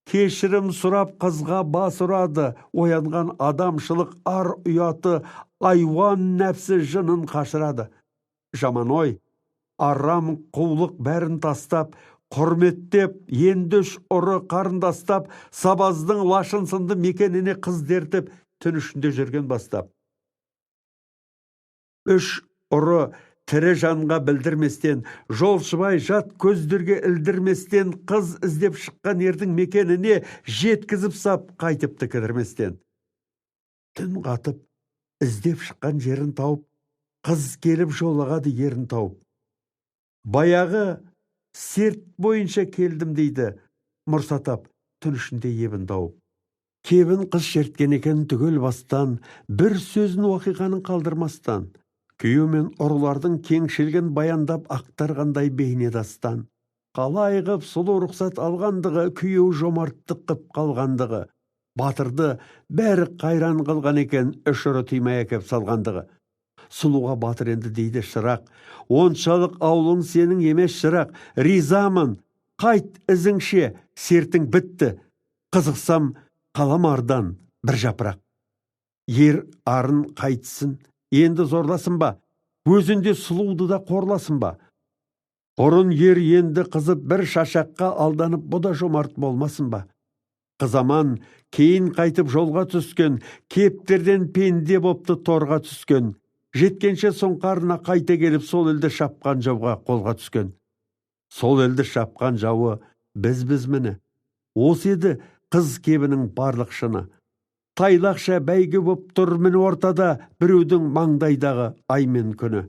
Кешірім сұрап қызға бас ұрады, оянған адамшылық ар ұяты, айуан нәпсі жынын қашырады. Жаман ой, арам қулық бәрін тастап, құрметтеп, енді үш ұры қарындастап, сабаздың лашын сынды мекеніне қыз дертіп, түн ішінде жүрген бастап. Үш ұры тірі жанға білдірместен, жолшыбай жат көздерге ілдірместен, қыз іздеп шыққан ердің мекеніне жеткізіп сап қайтыпты кідірместен. Түн қатып, іздеп шыққан жерін тауып, қыз келіп жолағады ерін тауып. Баяғы серт бойынша келдім дейді, мұрсатап, түн ішінде ебін тауып. Кебін қыз шерткен екен түгел бастан, бір сөзін уақиғаның қалдырмастан. Күйеу мен ұрылардың кеңшілген баяндап ақтарғандай бейне дастан. Қалай ғып сұлу рұқсат алғандығы, күйеу жомарттық қып қалғандығы. Батырды бәрі қайран қылған екен, үш ұры тимай әкеп салғандығы. Сұлуға батыр енді дейді шырақ, оншалық аулың сенің емес шырақ, ризамын, қайт ізіңше, сертің бітті, қызықсам қалам ардан бір жапырақ. Ер арын қайтсын, енді зорласын ба, өзінде сұлуды да қорласын ба. Ұрын ер енді қызып бір шашаққа алданып, бұда жомарт болмасын ба. Қызаман кейін қайтып жолға түскен, кептерден пенде бопты торға түскен. Жеткенше сұңқарына қайта келіп, сол елді шапқан жауға қолға түскен. Сол елді шапқан жауы біз міне. Осы еді қыз кебінің барлық шыны. Тайлақша бәйге боп тұр мін ортада, біреудің маңдайдағы ай мен күні.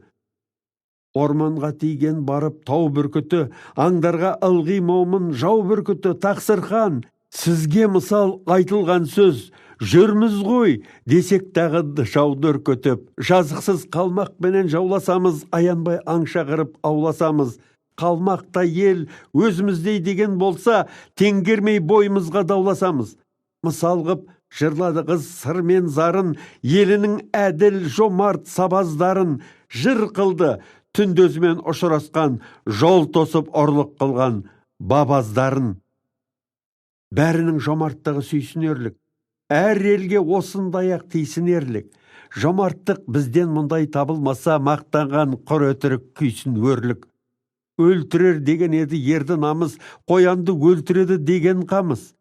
Орманға тиген барып тау бүркіті, аңдарға ылғи момын жау бүркіті. Тақсырхан, сізге мысал айтылған сөз, жүрміз ғой десек тағы жауды үркітіп. Жазықсыз қалмақ менен жауласамыз, аянбай аңша қырып ауласамыз. Қалмақта ел өзіміздей деген болса, теңгермей бойымызға дауласамыз. Мысал ғып жырлады қыз сыр мен зарын, елінің әділ жомарт сабаздарын. Жыр қылды түндезімен ұшырасқан, жол тосып ұрлық қылған бабаздарын. Бәрінің жомарттығы сүйсінерлік, әр елге осындай-ақ тиісінерлік. Жомарттық бізден мұндай табылмаса, мақтанған құр өтірік күйсін өрлік. Өлтірер деген еді ерді намыс, қоянды өлтіреді деген қамыс.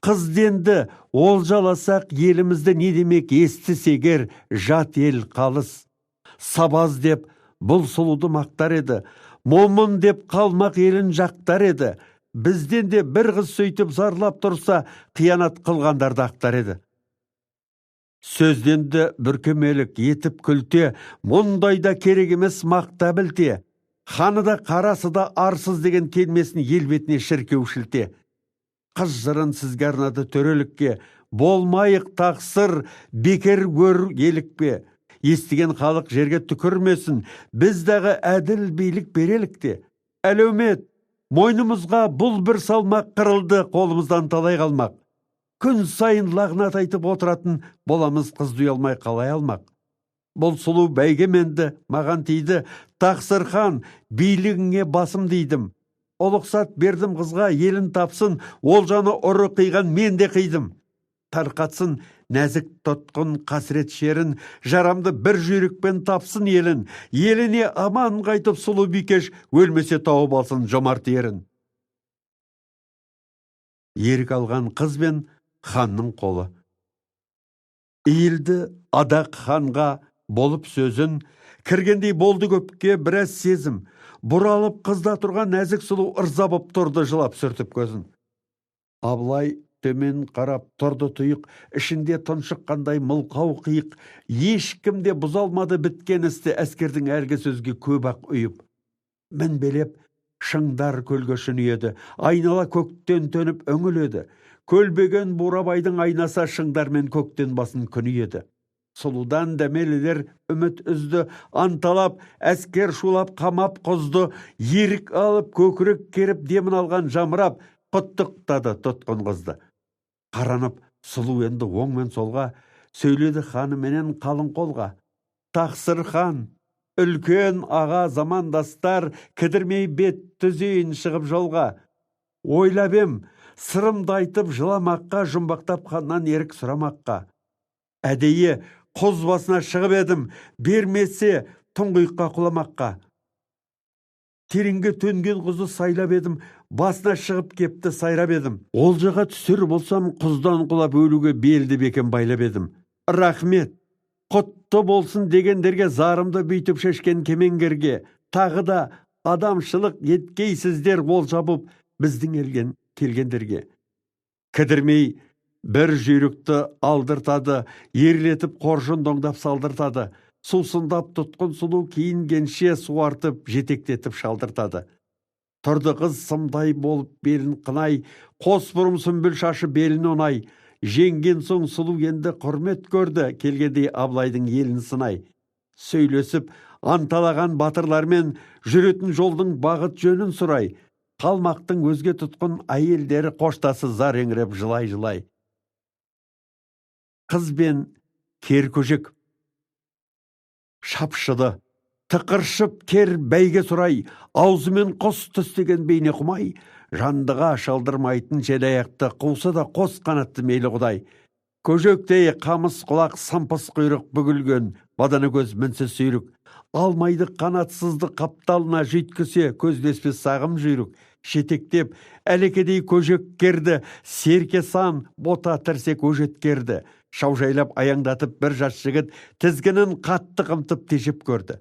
Қыз денді олжаласақ елімізді не демек естісегер жат ел қалыс. Сабаз деп бұл сұлуды мақтар еді, момын деп қалмақ елін жақтар еді. Бізден де бір қыз сөйтіп зарлап тұрса, қиянат қылғандарды ақтар еді. Сөзденді бүркемелік етіп күлте, мұндайда керек емес мақта білте. Ханы да қарасы да арсыз деген келмесін ел бетіне шіркеу шілте. Қыз жырын сізге арнады төрелікке, болмайық тақсыр, бекер көр елікпе. естіген халық жерге түкірмесін, біз дағы әділ билік берелік те. Әлеумет, мойнымызға бұл бір салмақ қырылды, қолымыздан талай қалмақ. Күн сайын лағнат айтып отыратын боламыз, қыз дүй алмай қалай алмақ. Бұл сұлу бәйгеменді маған тиді, Тақсырхан, билігіңе басым дейдім. Олықсат бердім қызға, елін тапсын, олжаны ұры қиған мен де қидым. Тарқатсын нәзік тұтқын қасірет шерін, жарамды бір жүйрікпен тапсын елін. Еліне аман қайтып сұлу бикеш, өлмесе тауып алсын жомарт ерін. Ерік алған қыз бен ханның қолы. Иілді адақ ханға болып сөзін, кіргендей болды көпке біраз сезім. Бұралып қызда тұрған нәзік сұлу ырза боп тұрды, жылап сүртіп көзін. Абылай төмен қарап тұрды тұйық, ішінде тұншыққандай мылқау қиық. Ешкімде бұзалмады біткен істі, әскердің әргі сөзге көп ақ ұйып. Мінбелеп шыңдар көлгөшін еді, айнала көктен төніп өңіледі. Көлбеген бурабайдың айнаса шыңдармен көктен басын күні еді. Сұлудан дәмелілер үміт үзді, анталап, әскер шулап қамап қозды, ерік алып көкірек керіп демін алған жамырап, құттықтады тұтқын қызды. Қаранып, сұлу енді оң мен солға, сөйледі ханы менен қалың қолға. Тақсырхан, үлкен аға замандастар, кідірмей бет түзейін шығып жолға. Ойлап ем, сырымды айтып жыламаққа, жұмбақтап ханнан ерік сұрамаққа. Әдейі құз басына шығып едім, бермесе тұңғиыққа құламаққа. Тереңге төнген құзды сайлап едім, басына шығып кепті сайрап едім. Олжаға түсір болсам, құздан құлап өлуге белді бекен байлап едім. Рахмет, құтты болсын дегендерге, зарымды бүйтіп шешкен кемеңгерге. Тағы да адамшылық еткейсіздер олжа боп біздің келгендерге. Кідірмей бір жүйрікті алдыртады, ерлетіп қоржын доңдап салдыртады. Сусындап тұтқын сұлу киінгенше суартып, жетектетіп шалдыртады. Тұрды қыз сымдай болып белін қынай, қос бұрым сүмбіл шашы белін онай. Жеңген соң сұлу енді құрмет көрді, келгендей Абылайдың елін сынай. Сөйлесіп, анталаған батырлармен жүретін жолдың бағыт жөнін сұрай. Қалмақтың өзге тұтқын әйелдері қоштасы зар еңіреп жылай-жылай. Қыз бен кер көжек шапшыды, тықыршып кер бәйге сұрай, аузымен қос түстеген бейне құмай, жандыға шалдырмайтын желаяқты қусы да қос қанатты мейлі құдай. Көжектей қамыс құлақ сампыс құйрық бүгілген, баданы көз мінсіз сүйрік. Алмайды қанатсызды қапталына жүйткісе, көздеспес сағым жүйрік. Шетектеп, әлекедей көжек керді, серке сан, бота тірсек өжет керді. Шаужайлап аяңдатып бір жас жігіт тізгінін қатты қымтып тежеп көрді.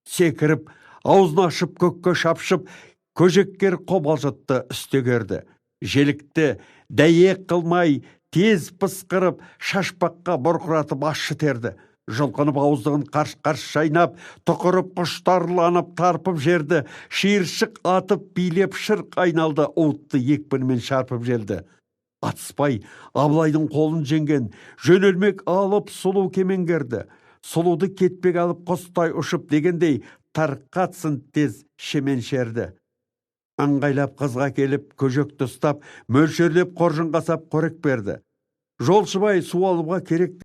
Секіріп, аузын ашып көкке шапшып, көжеккер қобалжытты үстегерді. Желікті дәйек қылмай, тез пысқырып, шашпаққа бұрқыратып ащы терді. Жылқынып ауыздығын қарш-қарш шайнап, тұқырып құштарланып тарпып жерді. Шиыршық атып билеп шырқ айналды, уытты екпінімен шарпып желді. Атыспай Абылайдың қолын жеңген, жөнелмек алып сұлу кемеңгерді. Сұлуды кетпек алып құстай ұшып дегендей, тарқатсын тез шемен шерді. Аңғайлап қызға келіп, көжекті ұстап, мөлшерлеп қоржын қасап қорек берді. Жолшыбай су алуға керек